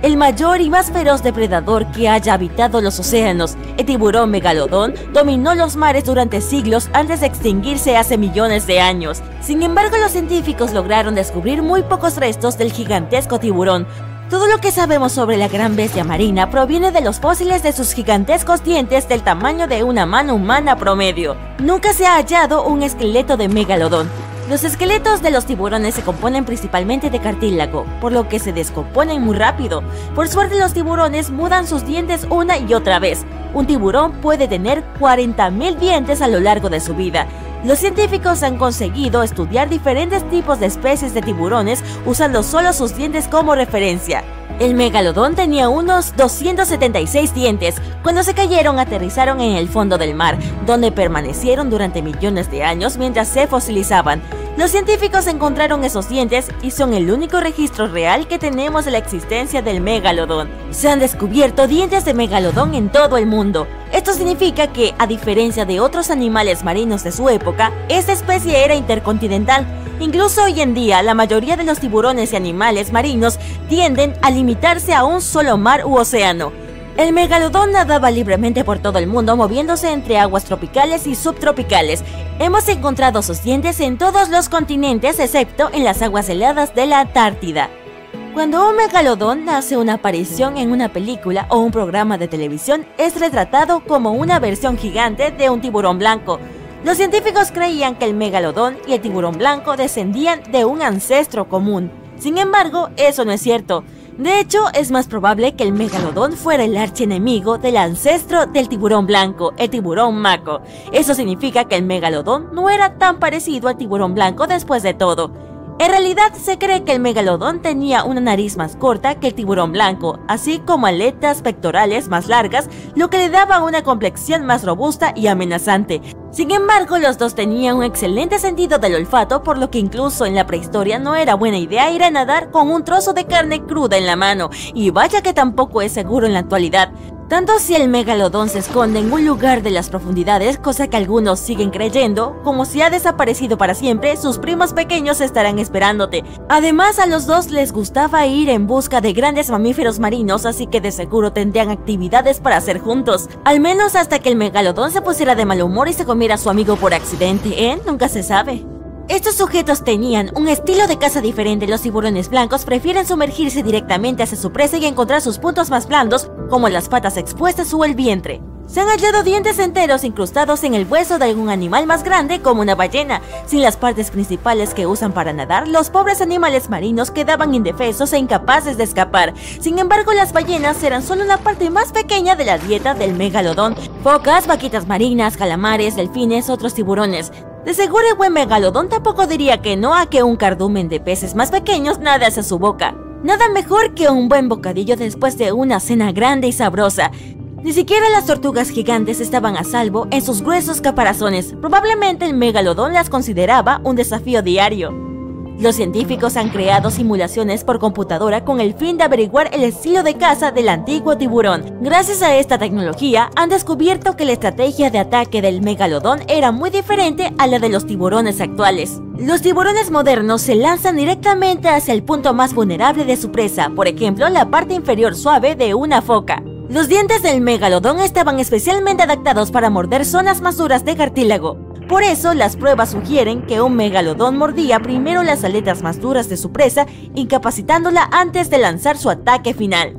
[SPEAKER 2] El mayor y más feroz depredador que haya habitado los océanos, el tiburón megalodón, dominó los mares durante siglos antes de extinguirse hace millones de años. Sin embargo, los científicos lograron descubrir muy pocos restos del gigantesco tiburón. Todo lo que sabemos sobre la gran bestia marina proviene de los fósiles de sus gigantescos dientes del tamaño de una mano humana promedio. Nunca se ha hallado un esqueleto de megalodón. Los esqueletos de los tiburones se componen principalmente de cartílago, por lo que se descomponen muy rápido. Por suerte, los tiburones mudan sus dientes una y otra vez. Un tiburón puede tener 40.000 dientes a lo largo de su vida. Los científicos han conseguido estudiar diferentes tipos de especies de tiburones usando solo sus dientes como referencia. El megalodón tenía unos 276 dientes. Cuando se cayeron, aterrizaron en el fondo del mar, donde permanecieron durante millones de años mientras se fosilizaban. Los científicos encontraron esos dientes y son el único registro real que tenemos de la existencia del megalodón. Se han descubierto dientes de megalodón en todo el mundo. Esto significa que, a diferencia de otros animales marinos de su época, esta especie era intercontinental. Incluso hoy en día, la mayoría de los tiburones y animales marinos tienden a limitarse a un solo mar u océano. El megalodón nadaba libremente por todo el mundo, moviéndose entre aguas tropicales y subtropicales. Hemos encontrado sus dientes en todos los continentes, excepto en las aguas heladas de la Antártida. Cuando un megalodón hace una aparición en una película o un programa de televisión, es retratado como una versión gigante de un tiburón blanco. Los científicos creían que el megalodón y el tiburón blanco descendían de un ancestro común. Sin embargo, eso no es cierto. De hecho, es más probable que el megalodón fuera el archienemigo del ancestro del tiburón blanco, el tiburón mako. Eso significa que el megalodón no era tan parecido al tiburón blanco después de todo. En realidad se cree que el megalodón tenía una nariz más corta que el tiburón blanco, así como aletas pectorales más largas, lo que le daba una complexión más robusta y amenazante. Sin embargo, los dos tenían un excelente sentido del olfato, por lo que incluso en la prehistoria no era buena idea ir a nadar con un trozo de carne cruda en la mano, y vaya que tampoco es seguro en la actualidad. Tanto si el megalodón se esconde en un lugar de las profundidades, cosa que algunos siguen creyendo, como si ha desaparecido para siempre, sus primos pequeños estarán esperándote. Además, a los dos les gustaba ir en busca de grandes mamíferos marinos, así que de seguro tendrían actividades para hacer juntos. Al menos hasta que el megalodón se pusiera de mal humor y se comiera a su amigo por accidente, ¿eh? Nunca se sabe. Estos sujetos tenían un estilo de caza diferente. Los tiburones blancos prefieren sumergirse directamente hacia su presa y encontrar sus puntos más blandos, como las patas expuestas o el vientre. Se han hallado dientes enteros incrustados en el hueso de algún animal más grande, como una ballena. Sin las partes principales que usan para nadar, los pobres animales marinos quedaban indefensos e incapaces de escapar. Sin embargo, las ballenas eran solo una parte más pequeña de la dieta del megalodón. Focas, vaquitas marinas, calamares, delfines, otros tiburones. De seguro el buen megalodón tampoco diría que no a que un cardumen de peces más pequeños nade hacia su boca. Nada mejor que un buen bocadillo después de una cena grande y sabrosa. Ni siquiera las tortugas gigantes estaban a salvo en sus gruesos caparazones. Probablemente el megalodón las consideraba un desafío diario. Los científicos han creado simulaciones por computadora con el fin de averiguar el estilo de caza del antiguo tiburón. Gracias a esta tecnología, han descubierto que la estrategia de ataque del megalodón era muy diferente a la de los tiburones actuales. Los tiburones modernos se lanzan directamente hacia el punto más vulnerable de su presa, por ejemplo, la parte inferior suave de una foca. Los dientes del megalodón estaban especialmente adaptados para morder zonas más duras de cartílago. Por eso, las pruebas sugieren que un megalodón mordía primero las aletas más duras de su presa, incapacitándola antes de lanzar su ataque final.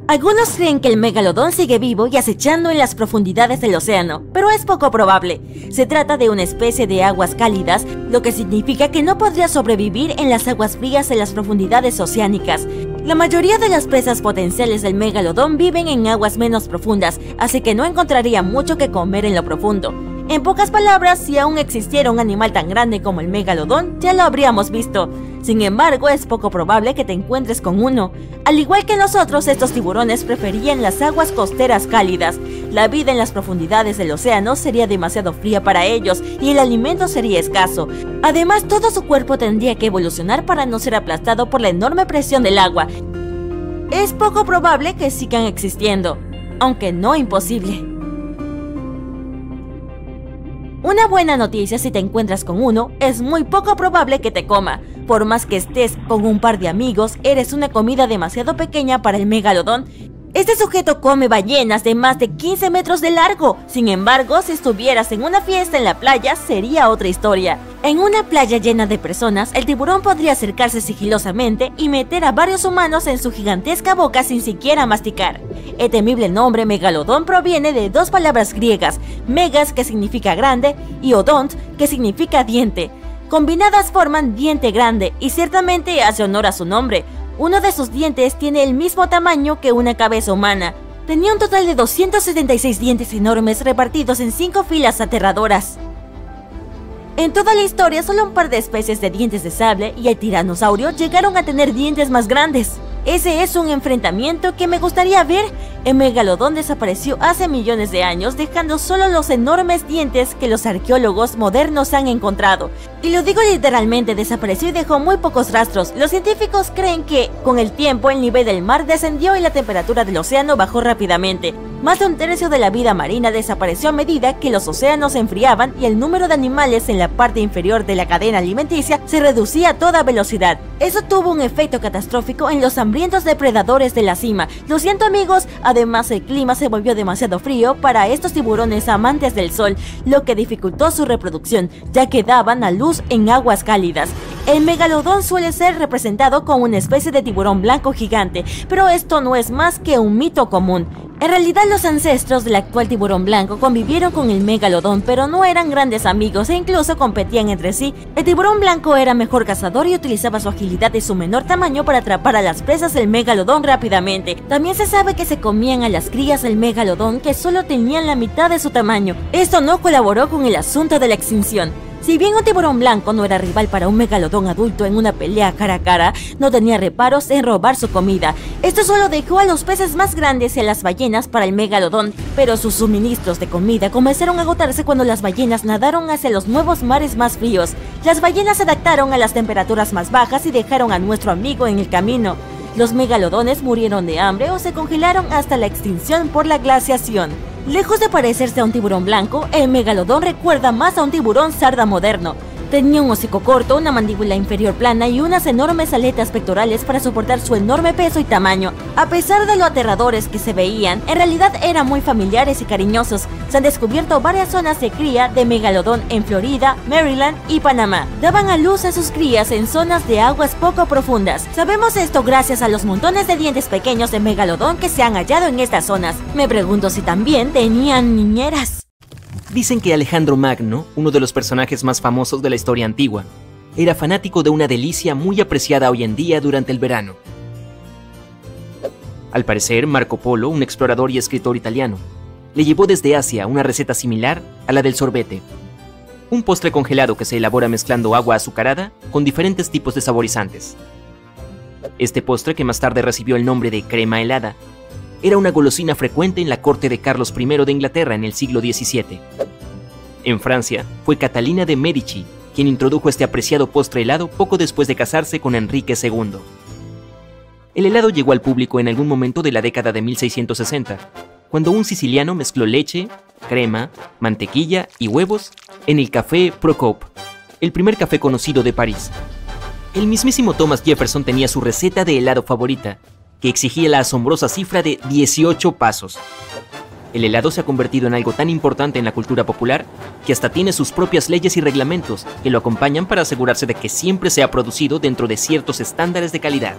[SPEAKER 2] Algunos creen que el megalodón sigue vivo y acechando en las profundidades del océano, pero es poco probable. Se trata de una especie de aguas cálidas, lo que significa que no podría sobrevivir en las aguas frías en las profundidades oceánicas. La mayoría de las presas potenciales del megalodón viven en aguas menos profundas, así que no encontraría mucho que comer en lo profundo. En pocas palabras, si aún existiera un animal tan grande como el megalodón, ya lo habríamos visto. Sin embargo, es poco probable que te encuentres con uno. Al igual que nosotros, estos tiburones preferían las aguas costeras cálidas. La vida en las profundidades del océano sería demasiado fría para ellos y el alimento sería escaso. Además, todo su cuerpo tendría que evolucionar para no ser aplastado por la enorme presión del agua. Es poco probable que sigan existiendo, aunque no imposible. Una buena noticia: si te encuentras con uno, es muy poco probable que te coma. Por más que estés con un par de amigos, eres una comida demasiado pequeña para el megalodón. Este sujeto come ballenas de más de 15 metros de largo. Sin embargo, si estuvieras en una fiesta en la playa, sería otra historia. En una playa llena de personas, el tiburón podría acercarse sigilosamente y meter a varios humanos en su gigantesca boca sin siquiera masticar. El temible nombre megalodón proviene de dos palabras griegas: megas, que significa grande, y odont, que significa diente. Combinadas forman diente grande, y ciertamente hace honor a su nombre. Uno de sus dientes tiene el mismo tamaño que una cabeza humana. Tenía un total de 276 dientes enormes repartidos en 5 filas aterradoras. En toda la historia, solo un par de especies de dientes de sable y el tiranosaurio llegaron a tener dientes más grandes. Ese es un enfrentamiento que me gustaría ver. El megalodón desapareció hace millones de años, dejando solo los enormes dientes que los arqueólogos modernos han encontrado. Y lo digo literalmente, desapareció y dejó muy pocos rastros. Los científicos creen que, con el tiempo, el nivel del mar descendió y la temperatura del océano bajó rápidamente. Más de un tercio de la vida marina desapareció a medida que los océanos se enfriaban y el número de animales en la parte inferior de la cadena alimenticia se reducía a toda velocidad. Eso tuvo un efecto catastrófico en los hambrientos depredadores de la cima. Lo siento, amigos, además el clima se volvió demasiado frío para estos tiburones amantes del sol, lo que dificultó su reproducción, ya que daban a luz en aguas cálidas. El megalodón suele ser representado como una especie de tiburón blanco gigante, pero esto no es más que un mito común. En realidad, los ancestros del actual tiburón blanco convivieron con el megalodón, pero no eran grandes amigos e incluso competían entre sí. El tiburón blanco era mejor cazador y utilizaba su agilidad y su menor tamaño para atrapar a las presas del megalodón rápidamente. También se sabe que se comían a las crías del megalodón, que solo tenían la mitad de su tamaño. Esto no colaboró con el asunto de la extinción. Si bien un tiburón blanco no era rival para un megalodón adulto en una pelea cara a cara, no tenía reparos en robar su comida. Esto solo dejó a los peces más grandes y a las ballenas para el megalodón, pero sus suministros de comida comenzaron a agotarse cuando las ballenas nadaron hacia los nuevos mares más fríos. Las ballenas se adaptaron a las temperaturas más bajas y dejaron a nuestro amigo en el camino. Los megalodones murieron de hambre o se congelaron hasta la extinción por la glaciación. Lejos de parecerse a un tiburón blanco, el megalodón recuerda más a un tiburón sarda moderno. Tenía un hocico corto, una mandíbula inferior plana y unas enormes aletas pectorales para soportar su enorme peso y tamaño. A pesar de lo aterradores que se veían, en realidad eran muy familiares y cariñosos. Se han descubierto varias zonas de cría de megalodón en Florida, Maryland y Panamá. Daban a luz a sus crías en zonas de aguas poco profundas. Sabemos esto gracias a los montones de dientes pequeños de megalodón que se han hallado en estas zonas. Me pregunto si también tenían niñeras.
[SPEAKER 4] Dicen que Alejandro Magno, uno de los personajes más famosos de la historia antigua, era fanático de una delicia muy apreciada hoy en día durante el verano. Al parecer, Marco Polo, un explorador y escritor italiano, le llevó desde Asia una receta similar a la del sorbete, un postre congelado que se elabora mezclando agua azucarada con diferentes tipos de saborizantes. Este postre, que más tarde recibió el nombre de crema helada, era una golosina frecuente en la corte de Carlos I de Inglaterra en el siglo XVII. En Francia, fue Catalina de Medici quien introdujo este apreciado postre helado poco después de casarse con Enrique II. El helado llegó al público en algún momento de la década de 1660, cuando un siciliano mezcló leche, crema, mantequilla y huevos en el Café Procope, el primer café conocido de París. El mismísimo Thomas Jefferson tenía su receta de helado favorita, que exigía la asombrosa cifra de 18 pasos. El helado se ha convertido en algo tan importante en la cultura popular que hasta tiene sus propias leyes y reglamentos que lo acompañan para asegurarse de que siempre sea producido dentro de ciertos estándares de calidad.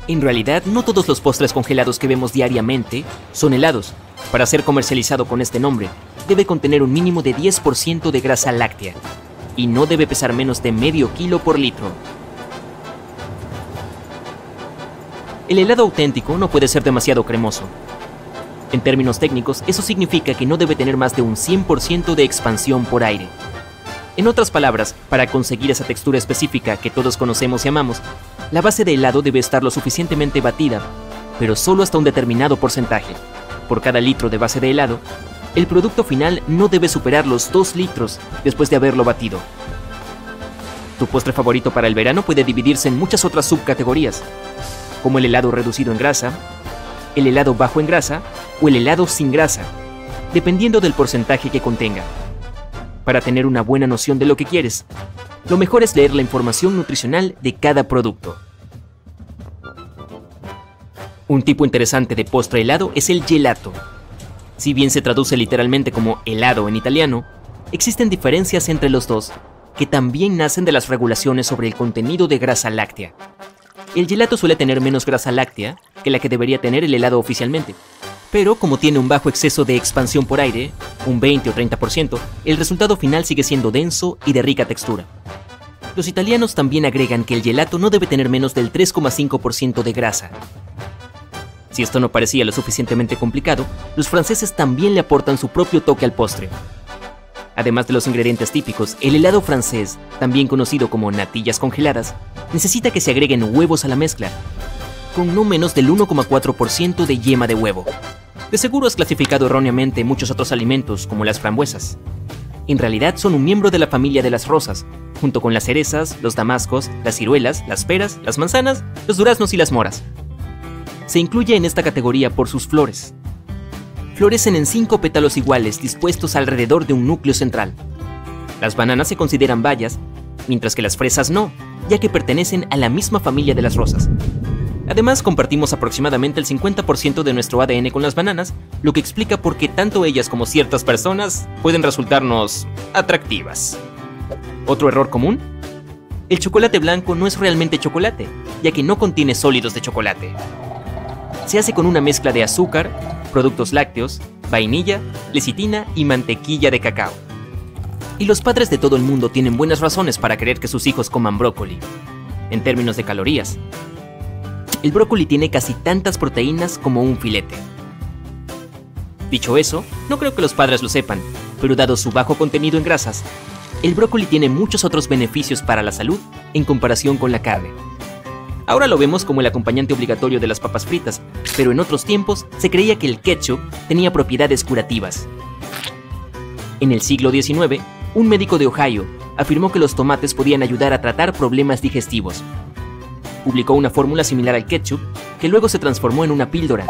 [SPEAKER 4] En realidad, no todos los postres congelados que vemos diariamente son helados. Para ser comercializado con este nombre, debe contener un mínimo de 10% de grasa láctea y no debe pesar menos de medio kilo por litro. El helado auténtico no puede ser demasiado cremoso. En términos técnicos, eso significa que no debe tener más de un 100% de expansión por aire. En otras palabras, para conseguir esa textura específica que todos conocemos y amamos, la base de helado debe estar lo suficientemente batida, pero solo hasta un determinado porcentaje. Por cada litro de base de helado, el producto final no debe superar los 2 litros después de haberlo batido. Tu postre favorito para el verano puede dividirse en muchas otras subcategorías, como el helado reducido en grasa, el helado bajo en grasa o el helado sin grasa, dependiendo del porcentaje que contenga. Para tener una buena noción de lo que quieres, lo mejor es leer la información nutricional de cada producto. Un tipo interesante de postre helado es el gelato. Si bien se traduce literalmente como helado en italiano, existen diferencias entre los dos, que también nacen de las regulaciones sobre el contenido de grasa láctea. El gelato suele tener menos grasa láctea que la que debería tener el helado oficialmente, pero como tiene un bajo exceso de expansión por aire, un 20 o 30%, el resultado final sigue siendo denso y de rica textura. Los italianos también agregan que el gelato no debe tener menos del 3,5% de grasa. Si esto no parecía lo suficientemente complicado, los franceses también le aportan su propio toque al postre. Además de los ingredientes típicos, el helado francés, también conocido como natillas congeladas, necesita que se agreguen huevos a la mezcla, con no menos del 1,4% de yema de huevo. De seguro has clasificado erróneamente muchos otros alimentos, como las frambuesas. En realidad son un miembro de la familia de las rosas, junto con las cerezas, los damascos, las ciruelas, las peras, las manzanas, los duraznos y las moras. Se incluye en esta categoría por sus flores. Florecen en 5 pétalos iguales dispuestos alrededor de un núcleo central. Las bananas se consideran bayas, mientras que las fresas no, ya que pertenecen a la misma familia de las rosas. Además, compartimos aproximadamente el 50% de nuestro ADN con las bananas, lo que explica por qué tanto ellas como ciertas personas pueden resultarnos atractivas. ¿Otro error común? El chocolate blanco no es realmente chocolate, ya que no contiene sólidos de chocolate. Se hace con una mezcla de azúcar, productos lácteos, vainilla, lecitina y mantequilla de cacao. Y los padres de todo el mundo tienen buenas razones para querer que sus hijos coman brócoli. En términos de calorías, el brócoli tiene casi tantas proteínas como un filete. Dicho eso, no creo que los padres lo sepan, pero dado su bajo contenido en grasas, el brócoli tiene muchos otros beneficios para la salud en comparación con la carne. Ahora lo vemos como el acompañante obligatorio de las papas fritas, pero en otros tiempos se creía que el ketchup tenía propiedades curativas. En el siglo XIX, un médico de Ohio afirmó que los tomates podían ayudar a tratar problemas digestivos. Publicó una fórmula similar al ketchup, que luego se transformó en una píldora.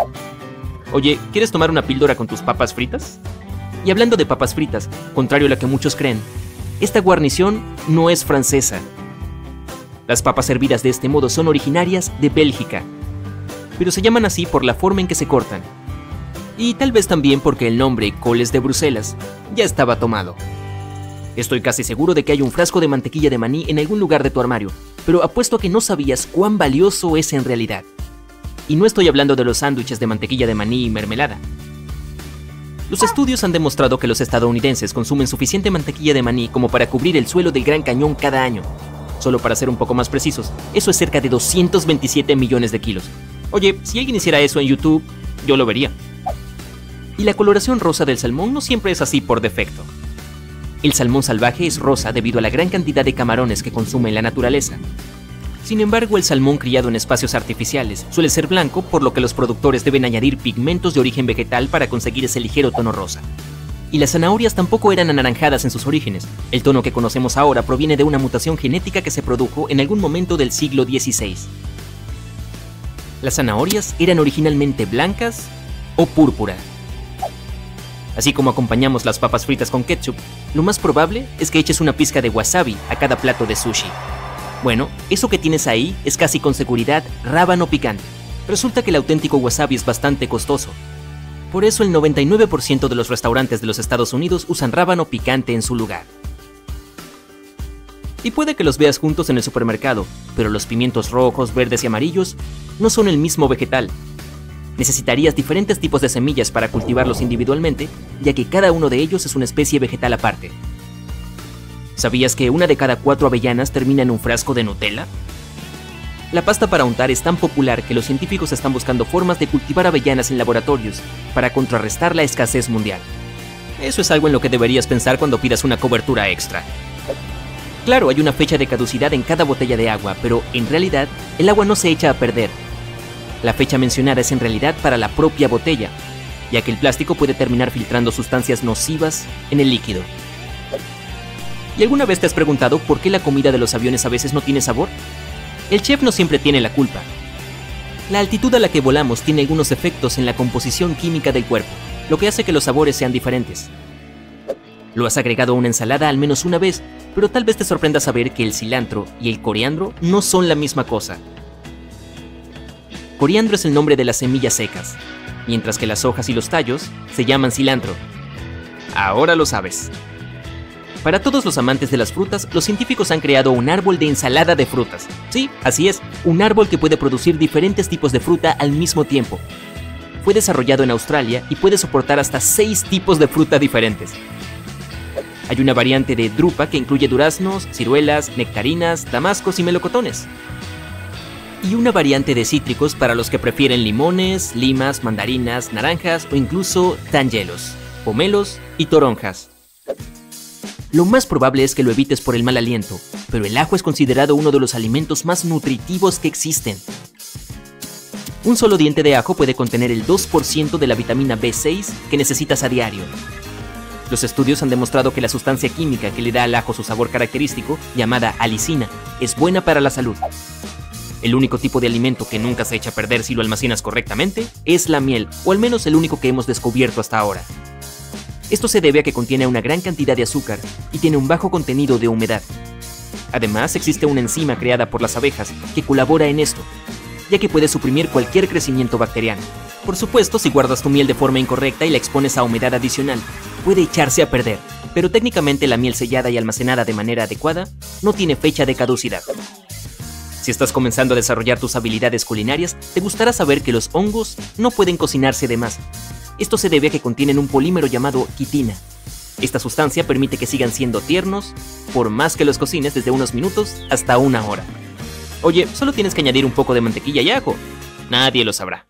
[SPEAKER 4] Oye, ¿quieres tomar una píldora con tus papas fritas? Y hablando de papas fritas, contrario a lo que muchos creen, esta guarnición no es francesa. Las papas servidas de este modo son originarias de Bélgica, pero se llaman así por la forma en que se cortan. Y tal vez también porque el nombre coles de Bruselas ya estaba tomado. Estoy casi seguro de que hay un frasco de mantequilla de maní en algún lugar de tu armario, pero apuesto a que no sabías cuán valioso es en realidad. Y no estoy hablando de los sándwiches de mantequilla de maní y mermelada. Los estudios han demostrado que los estadounidenses consumen suficiente mantequilla de maní como para cubrir el suelo del Gran Cañón cada año. Solo para ser un poco más precisos, eso es cerca de 227 millones de kilos. Oye, si alguien hiciera eso en YouTube, yo lo vería. Y la coloración rosa del salmón no siempre es así por defecto. El salmón salvaje es rosa debido a la gran cantidad de camarones que consume en la naturaleza. Sin embargo, el salmón criado en espacios artificiales suele ser blanco, por lo que los productores deben añadir pigmentos de origen vegetal para conseguir ese ligero tono rosa. Y las zanahorias tampoco eran anaranjadas en sus orígenes. El tono que conocemos ahora proviene de una mutación genética que se produjo en algún momento del siglo XVI. Las zanahorias eran originalmente blancas o púrpura. Así como acompañamos las papas fritas con ketchup, lo más probable es que eches una pizca de wasabi a cada plato de sushi. Bueno, eso que tienes ahí es casi con seguridad rábano picante. Resulta que el auténtico wasabi es bastante costoso. Por eso el 99% de los restaurantes de los Estados Unidos usan rábano picante en su lugar. Y puede que los veas juntos en el supermercado, pero los pimientos rojos, verdes y amarillos no son el mismo vegetal. Necesitarías diferentes tipos de semillas para cultivarlos individualmente, ya que cada uno de ellos es una especie vegetal aparte. ¿Sabías que una de cada 4 avellanas termina en un frasco de Nutella? La pasta para untar es tan popular que los científicos están buscando formas de cultivar avellanas en laboratorios para contrarrestar la escasez mundial. Eso es algo en lo que deberías pensar cuando pidas una cobertura extra. Claro, hay una fecha de caducidad en cada botella de agua, pero en realidad el agua no se echa a perder. La fecha mencionada es en realidad para la propia botella, ya que el plástico puede terminar filtrando sustancias nocivas en el líquido. ¿Y alguna vez te has preguntado por qué la comida de los aviones a veces no tiene sabor? El chef no siempre tiene la culpa. La altitud a la que volamos tiene algunos efectos en la composición química del cuerpo, lo que hace que los sabores sean diferentes. Lo has agregado a una ensalada al menos una vez, pero tal vez te sorprenda saber que el cilantro y el coriandro no son la misma cosa. Coriandro es el nombre de las semillas secas, mientras que las hojas y los tallos se llaman cilantro. Ahora lo sabes. Para todos los amantes de las frutas, los científicos han creado un árbol de ensalada de frutas. Sí, así es, un árbol que puede producir diferentes tipos de fruta al mismo tiempo. Fue desarrollado en Australia y puede soportar hasta 6 tipos de fruta diferentes. Hay una variante de drupa que incluye duraznos, ciruelas, nectarinas, damascos y melocotones. Y una variante de cítricos para los que prefieren limones, limas, mandarinas, naranjas o incluso tangelos, pomelos y toronjas. Lo más probable es que lo evites por el mal aliento, pero el ajo es considerado uno de los alimentos más nutritivos que existen. Un solo diente de ajo puede contener el 2% de la vitamina B6 que necesitas a diario. Los estudios han demostrado que la sustancia química que le da al ajo su sabor característico, llamada alicina, es buena para la salud. El único tipo de alimento que nunca se echa a perder si lo almacenas correctamente es la miel, o al menos el único que hemos descubierto hasta ahora. Esto se debe a que contiene una gran cantidad de azúcar y tiene un bajo contenido de humedad. Además, existe una enzima creada por las abejas que colabora en esto, ya que puede suprimir cualquier crecimiento bacteriano. Por supuesto, si guardas tu miel de forma incorrecta y la expones a humedad adicional, puede echarse a perder, pero técnicamente la miel sellada y almacenada de manera adecuada no tiene fecha de caducidad. Si estás comenzando a desarrollar tus habilidades culinarias, te gustará saber que los hongos no pueden cocinarse de más. Esto se debe a que contienen un polímero llamado quitina. Esta sustancia permite que sigan siendo tiernos, por más que los cocines desde unos minutos hasta una hora. Oye, solo tienes que añadir un poco de mantequilla y ajo. Nadie lo sabrá.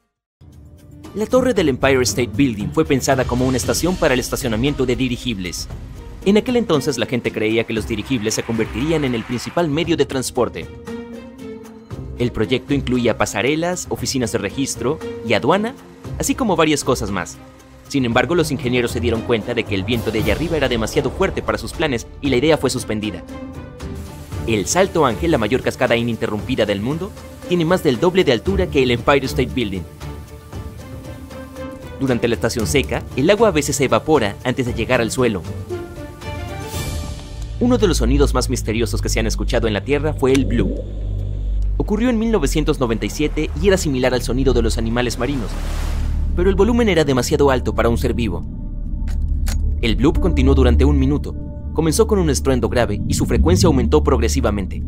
[SPEAKER 4] La torre del Empire State Building fue pensada como una estación para el estacionamiento de dirigibles. En aquel entonces la gente creía que los dirigibles se convertirían en el principal medio de transporte. El proyecto incluía pasarelas, oficinas de registro y aduana, así como varias cosas más. Sin embargo, los ingenieros se dieron cuenta de que el viento de allá arriba era demasiado fuerte para sus planes y la idea fue suspendida. El Salto Ángel, la mayor cascada ininterrumpida del mundo, tiene más del doble de altura que el Empire State Building. Durante la estación seca, el agua a veces se evapora antes de llegar al suelo. Uno de los sonidos más misteriosos que se han escuchado en la Tierra fue el bloop. Ocurrió en 1997 y era similar al sonido de los animales marinos, pero el volumen era demasiado alto para un ser vivo. El bloop continuó durante 1 minuto. Comenzó con un estruendo grave y su frecuencia aumentó progresivamente.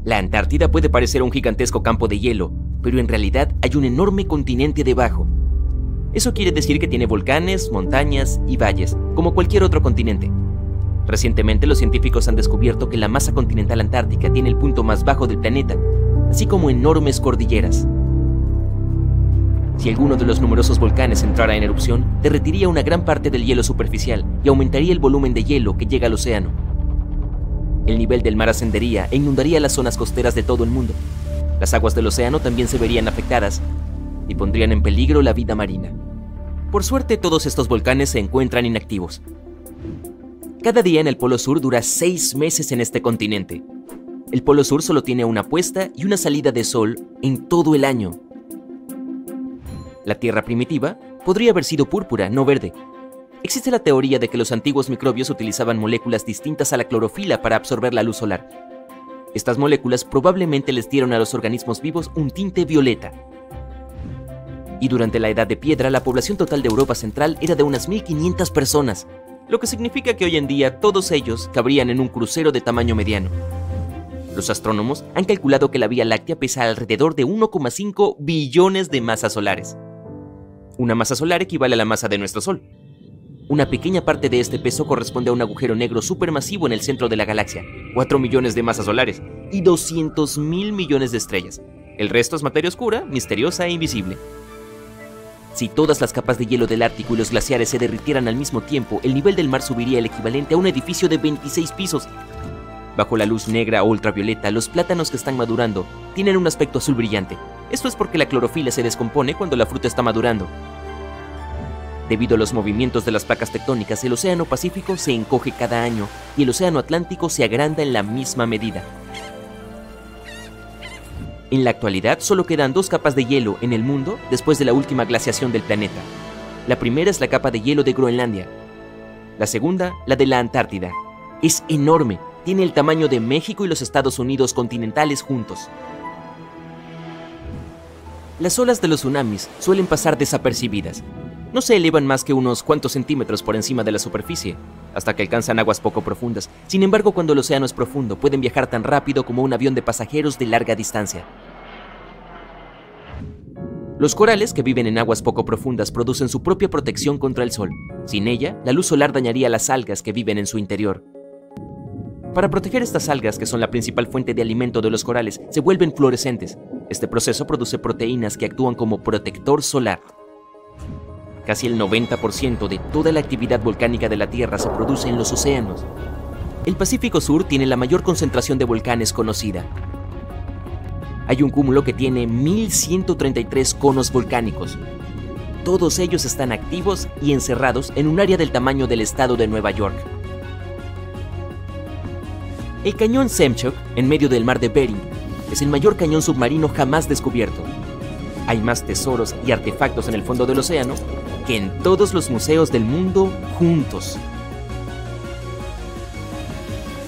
[SPEAKER 4] La Antártida puede parecer un gigantesco campo de hielo, pero en realidad hay un enorme continente debajo. Eso quiere decir que tiene volcanes, montañas y valles, como cualquier otro continente. Recientemente los científicos han descubierto que la masa continental antártica tiene el punto más bajo del planeta, así como enormes cordilleras. Si alguno de los numerosos volcanes entrara en erupción, derretiría una gran parte del hielo superficial y aumentaría el volumen de hielo que llega al océano. El nivel del mar ascendería e inundaría las zonas costeras de todo el mundo. Las aguas del océano también se verían afectadas y pondrían en peligro la vida marina. Por suerte, todos estos volcanes se encuentran inactivos. Cada día en el Polo Sur dura 6 meses en este continente. El Polo Sur solo tiene una puesta y una salida de sol en todo el año. La Tierra primitiva podría haber sido púrpura, no verde. Existe la teoría de que los antiguos microbios utilizaban moléculas distintas a la clorofila para absorber la luz solar. Estas moléculas probablemente les dieron a los organismos vivos un tinte violeta. Y durante la Edad de Piedra, la población total de Europa Central era de unas 1500 personas, lo que significa que hoy en día todos ellos cabrían en un crucero de tamaño mediano. Los astrónomos han calculado que la Vía Láctea pesa alrededor de 1,5 billones de masas solares. Una masa solar equivale a la masa de nuestro Sol. Una pequeña parte de este peso corresponde a un agujero negro supermasivo en el centro de la galaxia, 4 millones de masas solares y 200.000 millones de estrellas. El resto es materia oscura, misteriosa e invisible. Si todas las capas de hielo del Ártico y los glaciares se derritieran al mismo tiempo, el nivel del mar subiría el equivalente a un edificio de 26 pisos. Bajo la luz negra o ultravioleta, los plátanos que están madurando tienen un aspecto azul brillante. Esto es porque la clorofila se descompone cuando la fruta está madurando. Debido a los movimientos de las placas tectónicas, el Océano Pacífico se encoge cada año y el Océano Atlántico se agranda en la misma medida. En la actualidad solo quedan 2 capas de hielo en el mundo después de la última glaciación del planeta. La primera es la capa de hielo de Groenlandia. La segunda, la de la Antártida. Es enorme, tiene el tamaño de México y los Estados Unidos continentales juntos. Las olas de los tsunamis suelen pasar desapercibidas. No se elevan más que unos cuantos centímetros por encima de la superficie, hasta que alcanzan aguas poco profundas. Sin embargo, cuando el océano es profundo, pueden viajar tan rápido como un avión de pasajeros de larga distancia. Los corales, que viven en aguas poco profundas, producen su propia protección contra el sol. Sin ella, la luz solar dañaría a las algas que viven en su interior. Para proteger estas algas, que son la principal fuente de alimento de los corales, se vuelven fluorescentes. Este proceso produce proteínas que actúan como protector solar. Casi el 90% de toda la actividad volcánica de la Tierra se produce en los océanos. El Pacífico Sur tiene la mayor concentración de volcanes conocida. Hay un cúmulo que tiene 1133 conos volcánicos. Todos ellos están activos y encerrados en un área del tamaño del estado de Nueva York. El cañón Semchuk, en medio del mar de Bering, es el mayor cañón submarino jamás descubierto. Hay más tesoros y artefactos en el fondo del océano que en todos los museos del mundo juntos.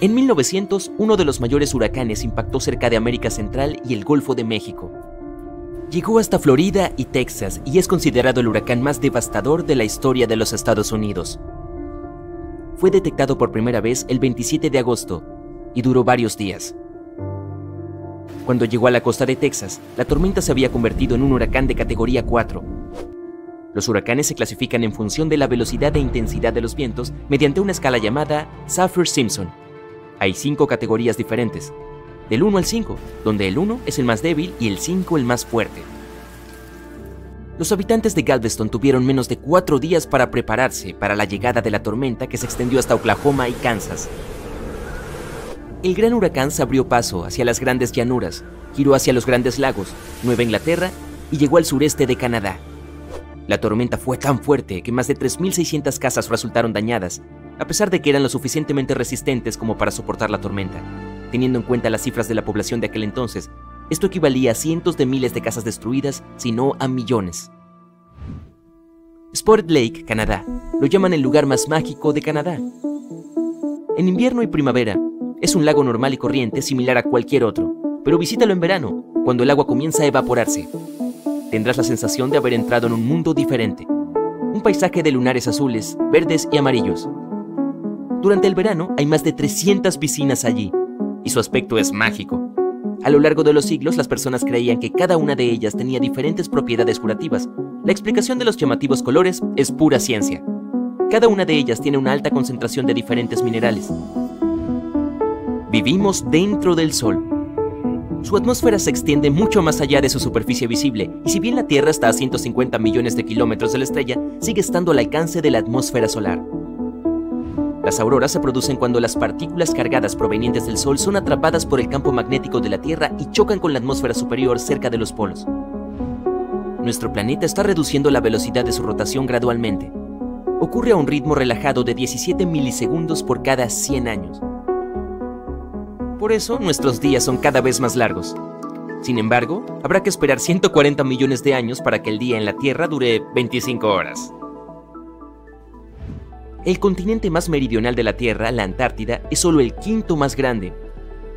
[SPEAKER 4] En 1900, uno de los mayores huracanes impactó cerca de América Central y el Golfo de México. Llegó hasta Florida y Texas y es considerado el huracán más devastador de la historia de los Estados Unidos. Fue detectado por primera vez el 27 de agosto y duró varios días. Cuando llegó a la costa de Texas, la tormenta se había convertido en un huracán de categoría 4. Los huracanes se clasifican en función de la velocidad e intensidad de los vientos mediante una escala llamada Saffir-Simpson. Hay 5 categorías diferentes, del 1 al 5, donde el 1 es el más débil y el 5 el más fuerte. Los habitantes de Galveston tuvieron menos de 4 días para prepararse para la llegada de la tormenta que se extendió hasta Oklahoma y Kansas. El gran huracán se abrió paso hacia las grandes llanuras, giró hacia los grandes lagos, Nueva Inglaterra y llegó al sureste de Canadá. La tormenta fue tan fuerte que más de 3.600 casas resultaron dañadas, a pesar de que eran lo suficientemente resistentes como para soportar la tormenta. Teniendo en cuenta las cifras de la población de aquel entonces, esto equivalía a cientos de miles de casas destruidas, si no a millones. Spotted Lake, Canadá, lo llaman el lugar más mágico de Canadá. En invierno y primavera, es un lago normal y corriente similar a cualquier otro, pero visítalo en verano, cuando el agua comienza a evaporarse. Tendrás la sensación de haber entrado en un mundo diferente, un paisaje de lunares azules, verdes y amarillos. Durante el verano hay más de 300 piscinas allí, y su aspecto es mágico. A lo largo de los siglos, las personas creían que cada una de ellas tenía diferentes propiedades curativas. La explicación de los llamativos colores es pura ciencia. Cada una de ellas tiene una alta concentración de diferentes minerales. Vivimos dentro del Sol. Su atmósfera se extiende mucho más allá de su superficie visible, y si bien la Tierra está a 150 millones de kilómetros de la estrella, sigue estando al alcance de la atmósfera solar. Las auroras se producen cuando las partículas cargadas provenientes del Sol son atrapadas por el campo magnético de la Tierra y chocan con la atmósfera superior cerca de los polos. Nuestro planeta está reduciendo la velocidad de su rotación gradualmente. Ocurre a un ritmo relajado de 17 milisegundos por cada 100 años. Por eso, nuestros días son cada vez más largos. Sin embargo, habrá que esperar 140 millones de años para que el día en la Tierra dure 25 horas. El continente más meridional de la Tierra, la Antártida, es solo el quinto más grande,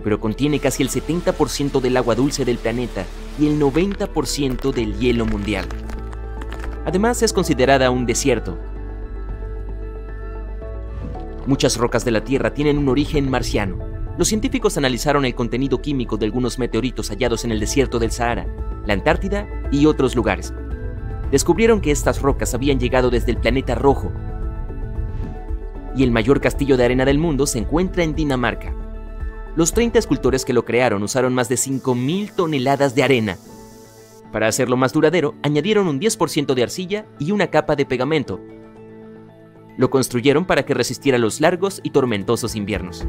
[SPEAKER 4] pero contiene casi el 70% del agua dulce del planeta y el 90% del hielo mundial. Además, es considerada un desierto. Muchas rocas de la Tierra tienen un origen marciano. Los científicos analizaron el contenido químico de algunos meteoritos hallados en el desierto del Sahara, la Antártida y otros lugares. Descubrieron que estas rocas habían llegado desde el planeta rojo, y el mayor castillo de arena del mundo se encuentra en Dinamarca. Los 30 escultores que lo crearon usaron más de 5.000 toneladas de arena. Para hacerlo más duradero, añadieron un 10% de arcilla y una capa de pegamento. Lo construyeron para que resistiera los largos y tormentosos inviernos.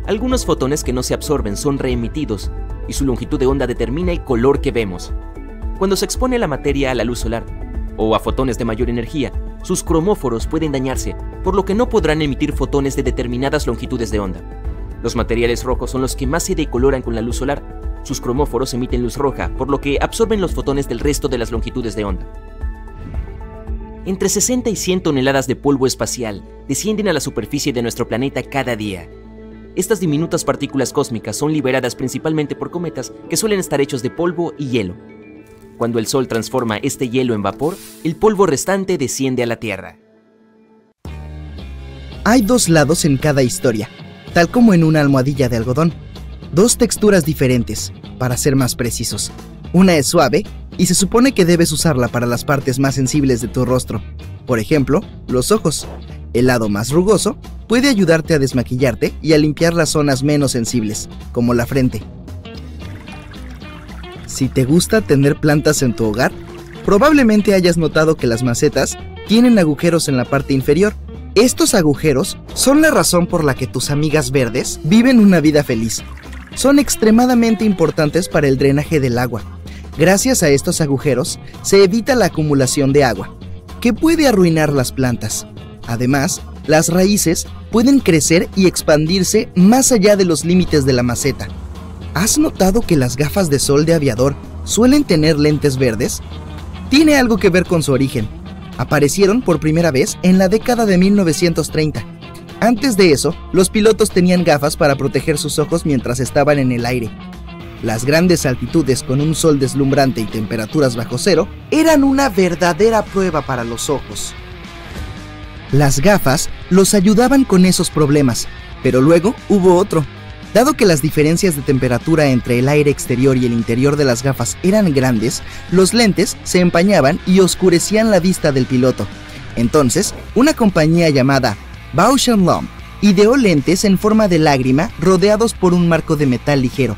[SPEAKER 4] Algunos fotones que no se absorben son reemitidos, y su longitud de onda determina el color que vemos. Cuando se expone la materia a la luz solar, o a fotones de mayor energía, sus cromóforos pueden dañarse, por lo que no podrán emitir fotones de determinadas longitudes de onda. Los materiales rojos son los que más se decoloran con la luz solar. Sus cromóforos emiten luz roja, por lo que absorben los fotones del resto de las longitudes de onda. Entre 60 y 100 toneladas de polvo espacial descienden a la superficie de nuestro planeta cada día. Estas diminutas partículas cósmicas son liberadas principalmente por cometas que suelen estar hechos de polvo y hielo. Cuando el Sol transforma este hielo en vapor, el polvo restante desciende a la Tierra.
[SPEAKER 5] Hay dos lados en cada historia, tal como en una almohadilla de algodón. Dos texturas diferentes, para ser más precisos. Una es suave, y se supone que debes usarla para las partes más sensibles de tu rostro. Por ejemplo, los ojos. El lado más rugoso puede ayudarte a desmaquillarte y a limpiar las zonas menos sensibles, como la frente. Si te gusta tener plantas en tu hogar, probablemente hayas notado que las macetas tienen agujeros en la parte inferior. Estos agujeros son la razón por la que tus amigas verdes viven una vida feliz. Son extremadamente importantes para el drenaje del agua. Gracias a estos agujeros, se evita la acumulación de agua, que puede arruinar las plantas. Además, las raíces pueden crecer y expandirse más allá de los límites de la maceta. ¿Has notado que las gafas de sol de aviador suelen tener lentes verdes? Tiene algo que ver con su origen. Aparecieron por primera vez en la década de 1930. Antes de eso, los pilotos tenían gafas para proteger sus ojos mientras estaban en el aire. Las grandes altitudes con un sol deslumbrante y temperaturas bajo cero eran una verdadera prueba para los ojos. Las gafas los ayudaban con esos problemas, pero luego hubo otro. Dado que las diferencias de temperatura entre el aire exterior y el interior de las gafas eran grandes, los lentes se empañaban y oscurecían la vista del piloto. Entonces, una compañía llamada Bausch & Lomb ideó lentes en forma de lágrima rodeados por un marco de metal ligero.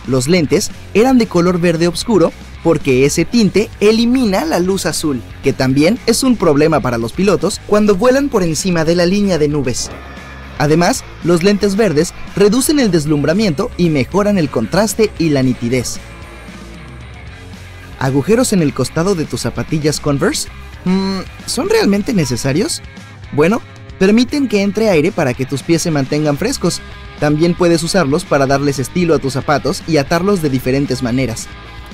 [SPEAKER 5] Los lentes eran de color verde oscuro porque ese tinte elimina la luz azul, que también es un problema para los pilotos cuando vuelan por encima de la línea de nubes. Además, los lentes verdes reducen el deslumbramiento y mejoran el contraste y la nitidez. ¿Agujeros en el costado de tus zapatillas Converse? ¿Son realmente necesarios? Bueno, permiten que entre aire para que tus pies se mantengan frescos. También puedes usarlos para darles estilo a tus zapatos y atarlos de diferentes maneras.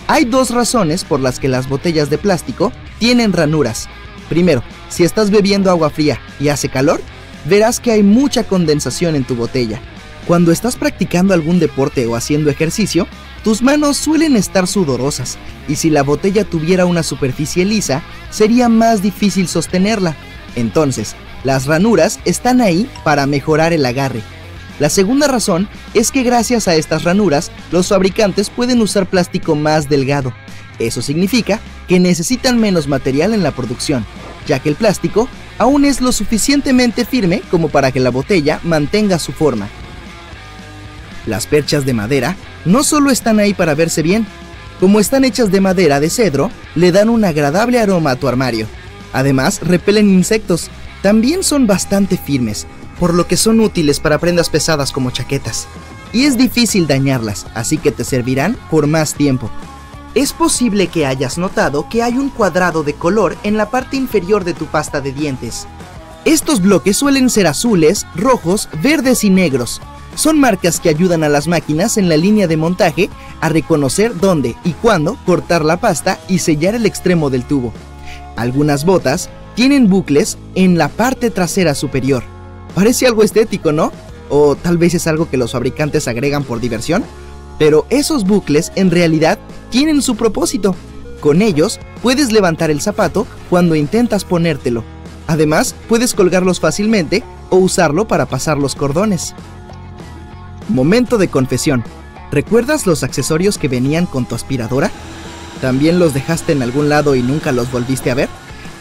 [SPEAKER 5] Hay dos razones por las que las botellas de plástico tienen ranuras. Primero, si estás bebiendo agua fría y hace calor, verás que hay mucha condensación en tu botella. Cuando estás practicando algún deporte o haciendo ejercicio, tus manos suelen estar sudorosas, y si la botella tuviera una superficie lisa, sería más difícil sostenerla. Entonces, las ranuras están ahí para mejorar el agarre. La segunda razón es que gracias a estas ranuras, los fabricantes pueden usar plástico más delgado. Eso significa que necesitan menos material en la producción, ya que el plástico aún es lo suficientemente firme como para que la botella mantenga su forma. Las perchas de madera no solo están ahí para verse bien, como están hechas de madera de cedro, le dan un agradable aroma a tu armario. Además, repelen insectos, también son bastante firmes, por lo que son útiles para prendas pesadas como chaquetas. Y es difícil dañarlas, así que te servirán por más tiempo. Es posible que hayas notado que hay un cuadrado de color en la parte inferior de tu pasta de dientes. Estos bloques suelen ser azules, rojos, verdes y negros. Son marcas que ayudan a las máquinas en la línea de montaje a reconocer dónde y cuándo cortar la pasta y sellar el extremo del tubo. Algunas botas tienen bucles en la parte trasera superior. Parece algo estético, ¿no? O tal vez es algo que los fabricantes agregan por diversión. Pero esos bucles en realidad tienen su propósito. Con ellos puedes levantar el zapato cuando intentas ponértelo. Además, puedes colgarlos fácilmente o usarlo para pasar los cordones. Momento de confesión. ¿Recuerdas los accesorios que venían con tu aspiradora? ¿También los dejaste en algún lado y nunca los volviste a ver?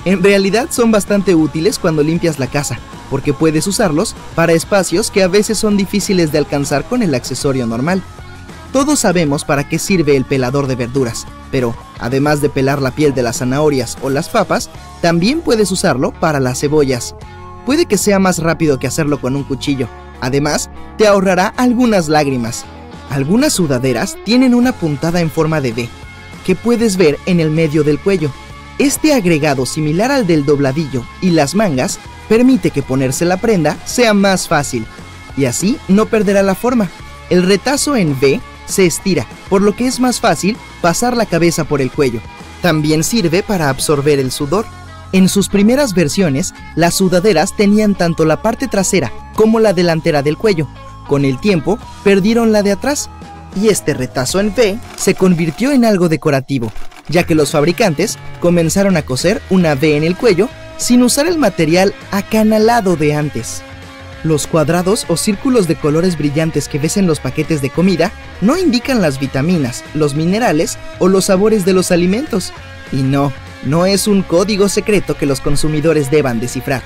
[SPEAKER 5] En realidad son bastante útiles cuando limpias la casa, porque puedes usarlos para espacios que a veces son difíciles de alcanzar con el accesorio normal. Todos sabemos para qué sirve el pelador de verduras, pero además de pelar la piel de las zanahorias o las papas, también puedes usarlo para las cebollas. Puede que sea más rápido que hacerlo con un cuchillo. Además, te ahorrará algunas lágrimas. Algunas sudaderas tienen una puntada en forma de V, que puedes ver en el medio del cuello. Este agregado similar al del dobladillo y las mangas permite que ponerse la prenda sea más fácil, y así no perderá la forma. El retazo en V se estira, por lo que es más fácil pasar la cabeza por el cuello. También sirve para absorber el sudor. En sus primeras versiones, las sudaderas tenían tanto la parte trasera como la delantera del cuello. Con el tiempo, perdieron la de atrás, y este retazo en V se convirtió en algo decorativo, ya que los fabricantes comenzaron a coser una V en el cuello sin usar el material acanalado de antes. Los cuadrados o círculos de colores brillantes que ves en los paquetes de comida no indican las vitaminas, los minerales o los sabores de los alimentos. Y no es un código secreto que los consumidores deban descifrar.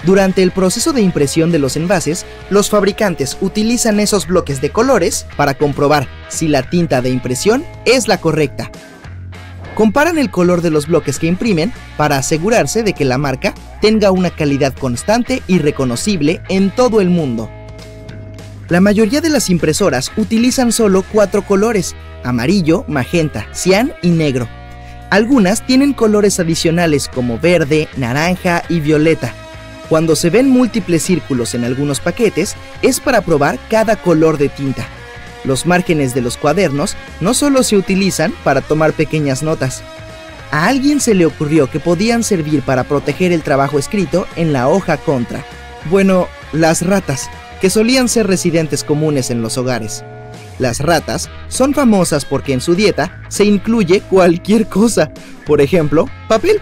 [SPEAKER 5] Durante el proceso de impresión de los envases, los fabricantes utilizan esos bloques de colores para comprobar si la tinta de impresión es la correcta. Comparan el color de los bloques que imprimen para asegurarse de que la marca tenga una calidad constante y reconocible en todo el mundo. La mayoría de las impresoras utilizan solo 4 colores: amarillo, magenta, cian y negro. Algunas tienen colores adicionales como verde, naranja y violeta. Cuando se ven múltiples círculos en algunos paquetes, es para probar cada color de tinta. Los márgenes de los cuadernos no solo se utilizan para tomar pequeñas notas. A alguien se le ocurrió que podían servir para proteger el trabajo escrito en la hoja contra. Bueno, las ratas, que solían ser residentes comunes en los hogares. Las ratas son famosas porque en su dieta se incluye cualquier cosa, por ejemplo, papel.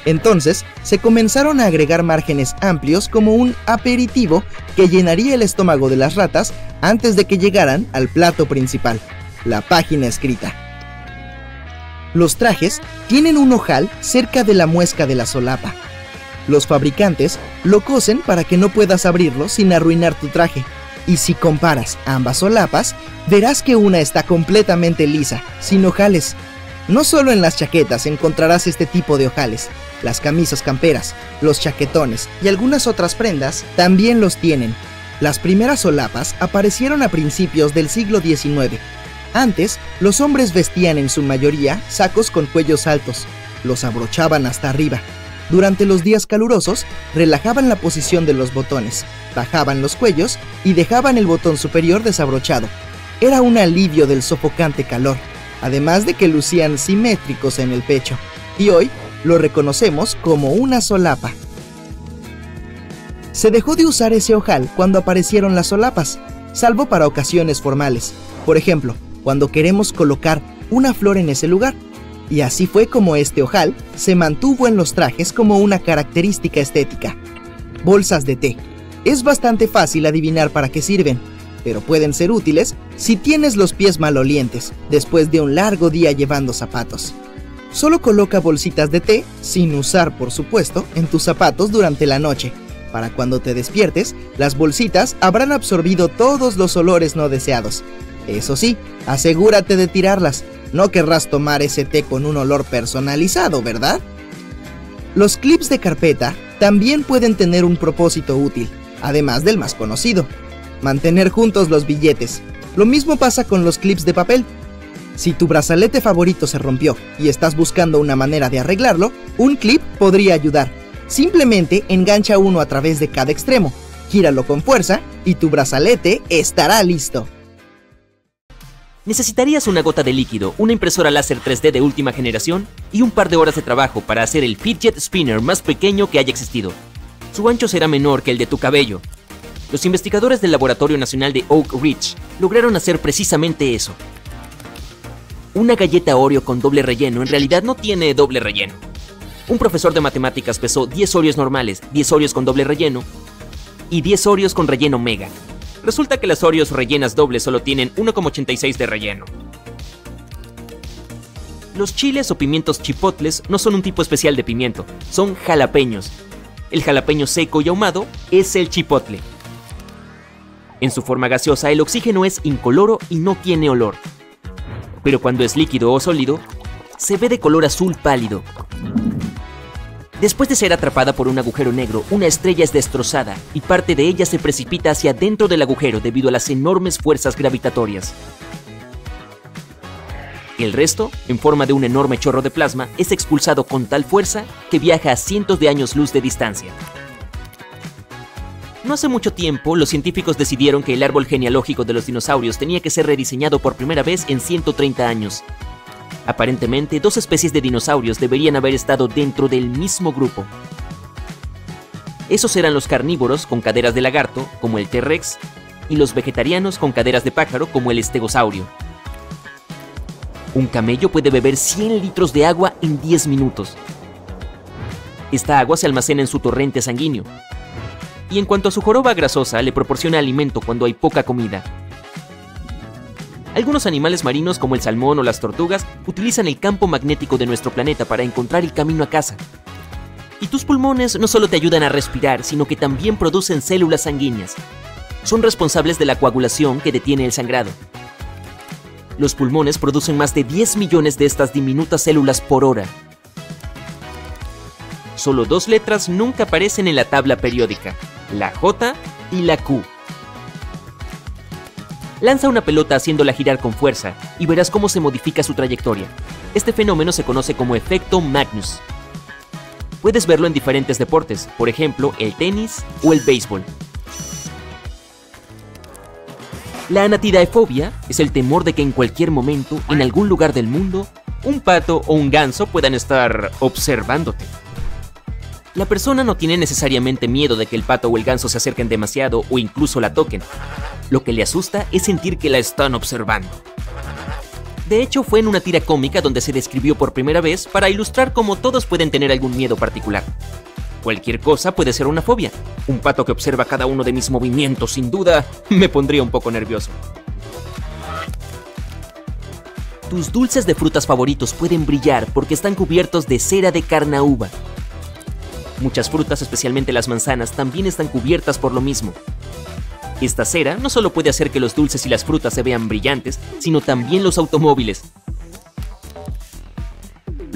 [SPEAKER 5] Entonces, se comenzaron a agregar márgenes amplios como un aperitivo que llenaría el estómago de las ratas antes de que llegaran al plato principal, la página escrita. Los trajes tienen un ojal cerca de la muesca de la solapa. Los fabricantes lo cosen para que no puedas abrirlo sin arruinar tu traje. Y si comparas ambas solapas, verás que una está completamente lisa, sin ojales. No solo en las chaquetas encontrarás este tipo de ojales, las camisas camperas, los chaquetones y algunas otras prendas también los tienen. Las primeras solapas aparecieron a principios del siglo XIX. Antes, los hombres vestían en su mayoría sacos con cuellos altos, los abrochaban hasta arriba. Durante los días calurosos, relajaban la posición de los botones, bajaban los cuellos y dejaban el botón superior desabrochado. Era un alivio del sofocante calor, además de que lucían simétricos en el pecho, y hoy lo reconocemos como una solapa. Se dejó de usar ese ojal cuando aparecieron las solapas, salvo para ocasiones formales, por ejemplo, cuando queremos colocar una flor en ese lugar, y así fue como este ojal se mantuvo en los trajes como una característica estética. Bolsas de té. Es bastante fácil adivinar para qué sirven, pero pueden ser útiles si tienes los pies malolientes después de un largo día llevando zapatos. Solo coloca bolsitas de té, sin usar por supuesto, en tus zapatos durante la noche. Para cuando te despiertes, las bolsitas habrán absorbido todos los olores no deseados. Eso sí, asegúrate de tirarlas. No querrás tomar ese té con un olor personalizado, ¿verdad? Los clips de carpeta también pueden tener un propósito útil, además del más conocido: mantener juntos los billetes. Lo mismo pasa con los clips de papel. Si tu brazalete favorito se rompió y estás buscando una manera de arreglarlo, un clip podría ayudar. Simplemente engancha uno a través de cada extremo, gíralo con fuerza y tu brazalete estará listo.
[SPEAKER 4] Necesitarías una gota de líquido, una impresora láser 3D de última generación y un par de horas de trabajo para hacer el fidget spinner más pequeño que haya existido. Su ancho será menor que el de tu cabello. Los investigadores del Laboratorio Nacional de Oak Ridge lograron hacer precisamente eso. Una galleta Oreo con doble relleno en realidad no tiene doble relleno. Un profesor de matemáticas pesó 10 Oreos normales, 10 Oreos con doble relleno y 10 Oreos con relleno mega. Resulta que las Oreos rellenas dobles solo tienen 1,86 de relleno. Los chiles o pimientos chipotles no son un tipo especial de pimiento, son jalapeños. El jalapeño seco y ahumado es el chipotle. En su forma gaseosa, el oxígeno es incoloro y no tiene olor. Pero cuando es líquido o sólido, se ve de color azul pálido. Después de ser atrapada por un agujero negro, una estrella es destrozada y parte de ella se precipita hacia dentro del agujero debido a las enormes fuerzas gravitatorias. El resto, en forma de un enorme chorro de plasma, es expulsado con tal fuerza que viaja a cientos de años luz de distancia. No hace mucho tiempo, los científicos decidieron que el árbol genealógico de los dinosaurios tenía que ser rediseñado por primera vez en 130 años. Aparentemente, 2 especies de dinosaurios deberían haber estado dentro del mismo grupo. Esos eran los carnívoros con caderas de lagarto, como el T-Rex, y los vegetarianos con caderas de pájaro, como el estegosaurio. Un camello puede beber 100 litros de agua en 10 minutos. Esta agua se almacena en su torrente sanguíneo. Y en cuanto a su joroba grasosa, le proporciona alimento cuando hay poca comida. Algunos animales marinos como el salmón o las tortugas utilizan el campo magnético de nuestro planeta para encontrar el camino a casa. Y tus pulmones no solo te ayudan a respirar, sino que también producen células sanguíneas. Son responsables de la coagulación que detiene el sangrado. Los pulmones producen más de 10 millones de estas diminutas células por hora. Solo 2 letras nunca aparecen en la tabla periódica: la J y la Q. Lanza una pelota haciéndola girar con fuerza y verás cómo se modifica su trayectoria. Este fenómeno se conoce como efecto Magnus. Puedes verlo en diferentes deportes, por ejemplo, el tenis o el béisbol. La anatidaefobia es el temor de que en cualquier momento, en algún lugar del mundo, un pato o un ganso puedan estar observándote. La persona no tiene necesariamente miedo de que el pato o el ganso se acerquen demasiado o incluso la toquen. Lo que le asusta es sentir que la están observando. De hecho, fue en una tira cómica donde se describió por primera vez para ilustrar cómo todos pueden tener algún miedo particular. Cualquier cosa puede ser una fobia. Un pato que observa cada uno de mis movimientos, sin duda, me pondría un poco nervioso. Tus dulces de frutas favoritos pueden brillar porque están cubiertos de cera de carnaúba. Muchas frutas, especialmente las manzanas, también están cubiertas por lo mismo. Esta cera no solo puede hacer que los dulces y las frutas se vean brillantes, sino también los automóviles.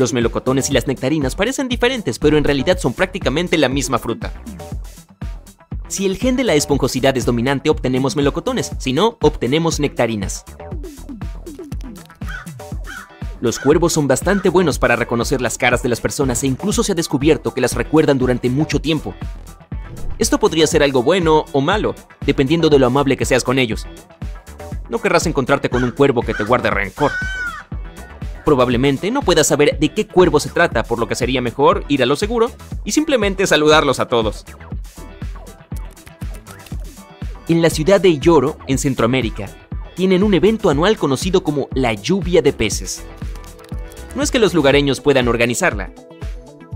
[SPEAKER 4] Los melocotones y las nectarinas parecen diferentes, pero en realidad son prácticamente la misma fruta. Si el gen de la esponjosidad es dominante, obtenemos melocotones, si no, obtenemos nectarinas. Los cuervos son bastante buenos para reconocer las caras de las personas e incluso se ha descubierto que las recuerdan durante mucho tiempo. Esto podría ser algo bueno o malo, dependiendo de lo amable que seas con ellos. No querrás encontrarte con un cuervo que te guarde rencor. Probablemente no puedas saber de qué cuervo se trata, por lo que sería mejor ir a lo seguro y simplemente saludarlos a todos. En la ciudad de Yoro, en Centroamérica, tienen un evento anual conocido como la lluvia de peces. No es que los lugareños puedan organizarla.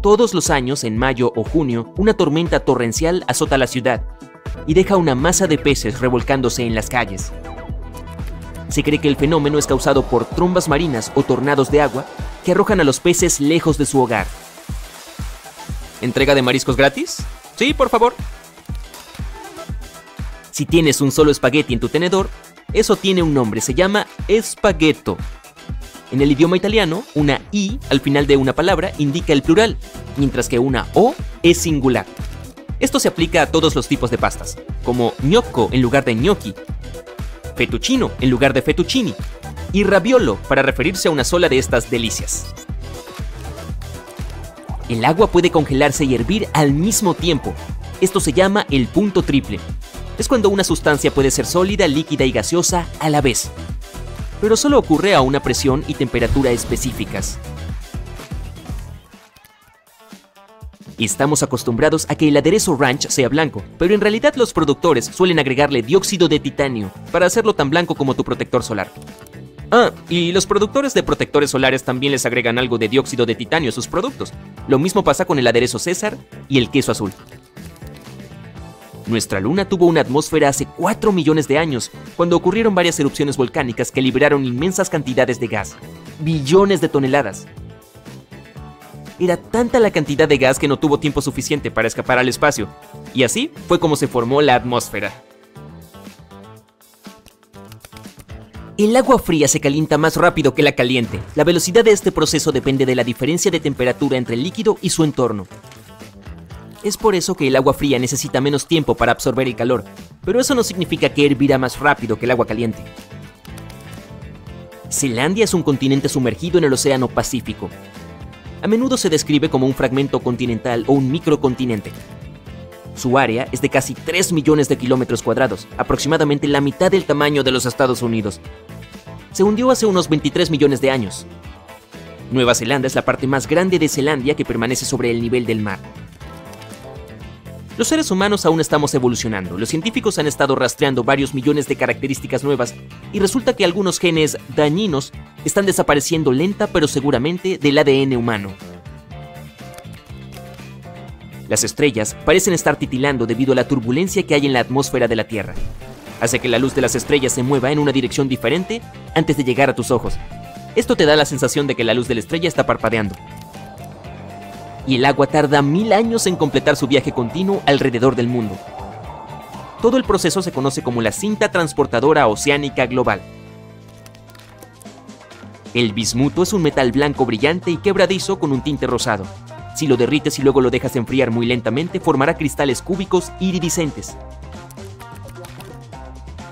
[SPEAKER 4] Todos los años, en mayo o junio, una tormenta torrencial azota la ciudad y deja una masa de peces revolcándose en las calles. Se cree que el fenómeno es causado por trombas marinas o tornados de agua que arrojan a los peces lejos de su hogar. ¿Entrega de mariscos gratis? Sí, por favor. Si tienes un solo espagueti en tu tenedor, eso tiene un nombre, se llama spaghetto. En el idioma italiano, una i al final de una palabra indica el plural, mientras que una o es singular. Esto se aplica a todos los tipos de pastas, como gnocco en lugar de gnocchi, fettuccino en lugar de fettuccini, y raviolo para referirse a una sola de estas delicias. El agua puede congelarse y hervir al mismo tiempo. Esto se llama el punto triple. Es cuando una sustancia puede ser sólida, líquida y gaseosa a la vez. Pero solo ocurre a una presión y temperatura específicas. Estamos acostumbrados a que el aderezo ranch sea blanco, pero en realidad los productores suelen agregarle dióxido de titanio para hacerlo tan blanco como tu protector solar. Ah, y los productores de protectores solares también les agregan algo de dióxido de titanio a sus productos. Lo mismo pasa con el aderezo César y el queso azul. Nuestra luna tuvo una atmósfera hace 4 millones de años, cuando ocurrieron varias erupciones volcánicas que liberaron inmensas cantidades de gas, billones de toneladas. Era tanta la cantidad de gas que no tuvo tiempo suficiente para escapar al espacio, y así fue como se formó la atmósfera. El agua fría se calienta más rápido que la caliente. La velocidad de este proceso depende de la diferencia de temperatura entre el líquido y su entorno. Es por eso que el agua fría necesita menos tiempo para absorber el calor, pero eso no significa que hervirá más rápido que el agua caliente. Zelandia es un continente sumergido en el Océano Pacífico. A menudo se describe como un fragmento continental o un microcontinente. Su área es de casi 3 millones de kilómetros cuadrados, aproximadamente la mitad del tamaño de los Estados Unidos. Se hundió hace unos 23 millones de años. Nueva Zelanda es la parte más grande de Zelandia que permanece sobre el nivel del mar. Los seres humanos aún estamos evolucionando. Los científicos han estado rastreando varios millones de características nuevas y resulta que algunos genes dañinos están desapareciendo lenta pero seguramente del ADN humano. Las estrellas parecen estar titilando debido a la turbulencia que hay en la atmósfera de la Tierra. Hace que la luz de las estrellas se mueva en una dirección diferente antes de llegar a tus ojos. Esto te da la sensación de que la luz de la estrella está parpadeando. Y el agua tarda 1000 años en completar su viaje continuo alrededor del mundo. Todo el proceso se conoce como la cinta transportadora oceánica global. El bismuto es un metal blanco brillante y quebradizo con un tinte rosado. Si lo derrites y luego lo dejas enfriar muy lentamente, formará cristales cúbicos iridiscentes.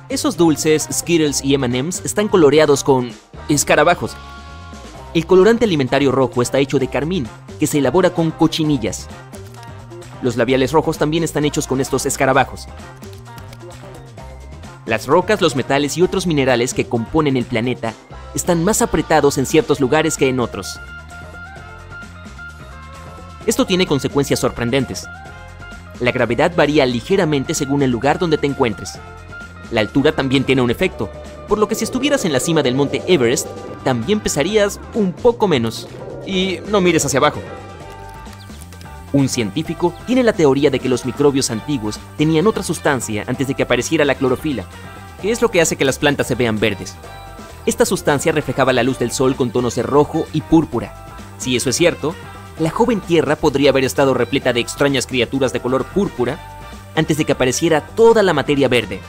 [SPEAKER 4] Esos dulces, Skittles y M&M's están coloreados con escarabajos. El colorante alimentario rojo está hecho de carmín, que se elabora con cochinillas. Los labiales rojos también están hechos con estos escarabajos. Las rocas, los metales y otros minerales que componen el planeta están más apretados en ciertos lugares que en otros. Esto tiene consecuencias sorprendentes. La gravedad varía ligeramente según el lugar donde te encuentres. La altura también tiene un efecto, por lo que si estuvieras en la cima del monte Everest, también pesarías un poco menos. Y no mires hacia abajo. Un científico tiene la teoría de que los microbios antiguos tenían otra sustancia antes de que apareciera la clorofila, que es lo que hace que las plantas se vean verdes. Esta sustancia reflejaba la luz del sol con tonos de rojo y púrpura. Si eso es cierto, la joven Tierra podría haber estado repleta de extrañas criaturas de color púrpura antes de que apareciera toda la materia verde.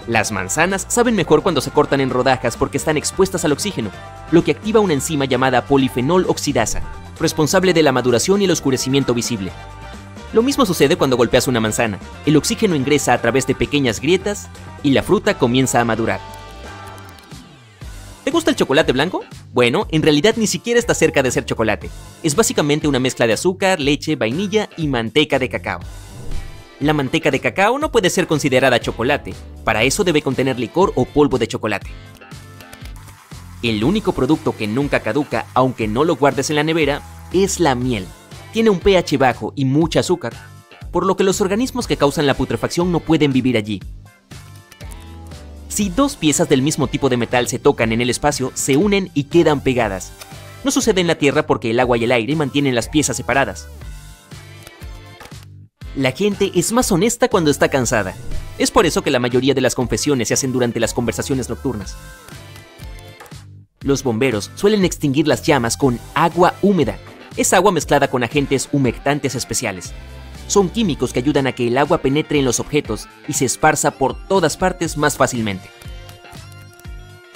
[SPEAKER 4] Las manzanas saben mejor cuando se cortan en rodajas porque están expuestas al oxígeno, lo que activa una enzima llamada polifenol oxidasa, responsable de la maduración y el oscurecimiento visible. Lo mismo sucede cuando golpeas una manzana. El oxígeno ingresa a través de pequeñas grietas y la fruta comienza a madurar. ¿Te gusta el chocolate blanco? Bueno, en realidad ni siquiera está cerca de ser chocolate. Es básicamente una mezcla de azúcar, leche, vainilla y manteca de cacao. La manteca de cacao no puede ser considerada chocolate. Para eso debe contener licor o polvo de chocolate. El único producto que nunca caduca, aunque no lo guardes en la nevera, es la miel. Tiene un pH bajo y mucha azúcar, por lo que los organismos que causan la putrefacción no pueden vivir allí. Si dos piezas del mismo tipo de metal se tocan en el espacio, se unen y quedan pegadas. No sucede en la Tierra porque el agua y el aire mantienen las piezas separadas. La gente es más honesta cuando está cansada. Es por eso que la mayoría de las confesiones se hacen durante las conversaciones nocturnas. Los bomberos suelen extinguir las llamas con agua húmeda. Es agua mezclada con agentes humectantes especiales. Son químicos que ayudan a que el agua penetre en los objetos y se esparza por todas partes más fácilmente.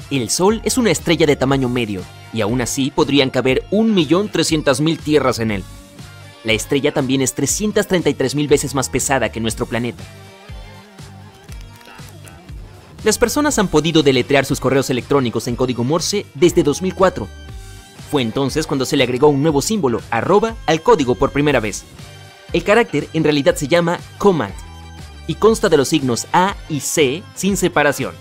[SPEAKER 4] El Sol es una estrella de tamaño medio, y aún así podrían caber 1.300.000 tierras en él. La estrella también es 333.000 veces más pesada que nuestro planeta. Las personas han podido deletrear sus correos electrónicos en código Morse desde 2004. Fue entonces cuando se le agregó un nuevo símbolo, @ al código por primera vez. El carácter en realidad se llama command y consta de los signos A y C sin separación.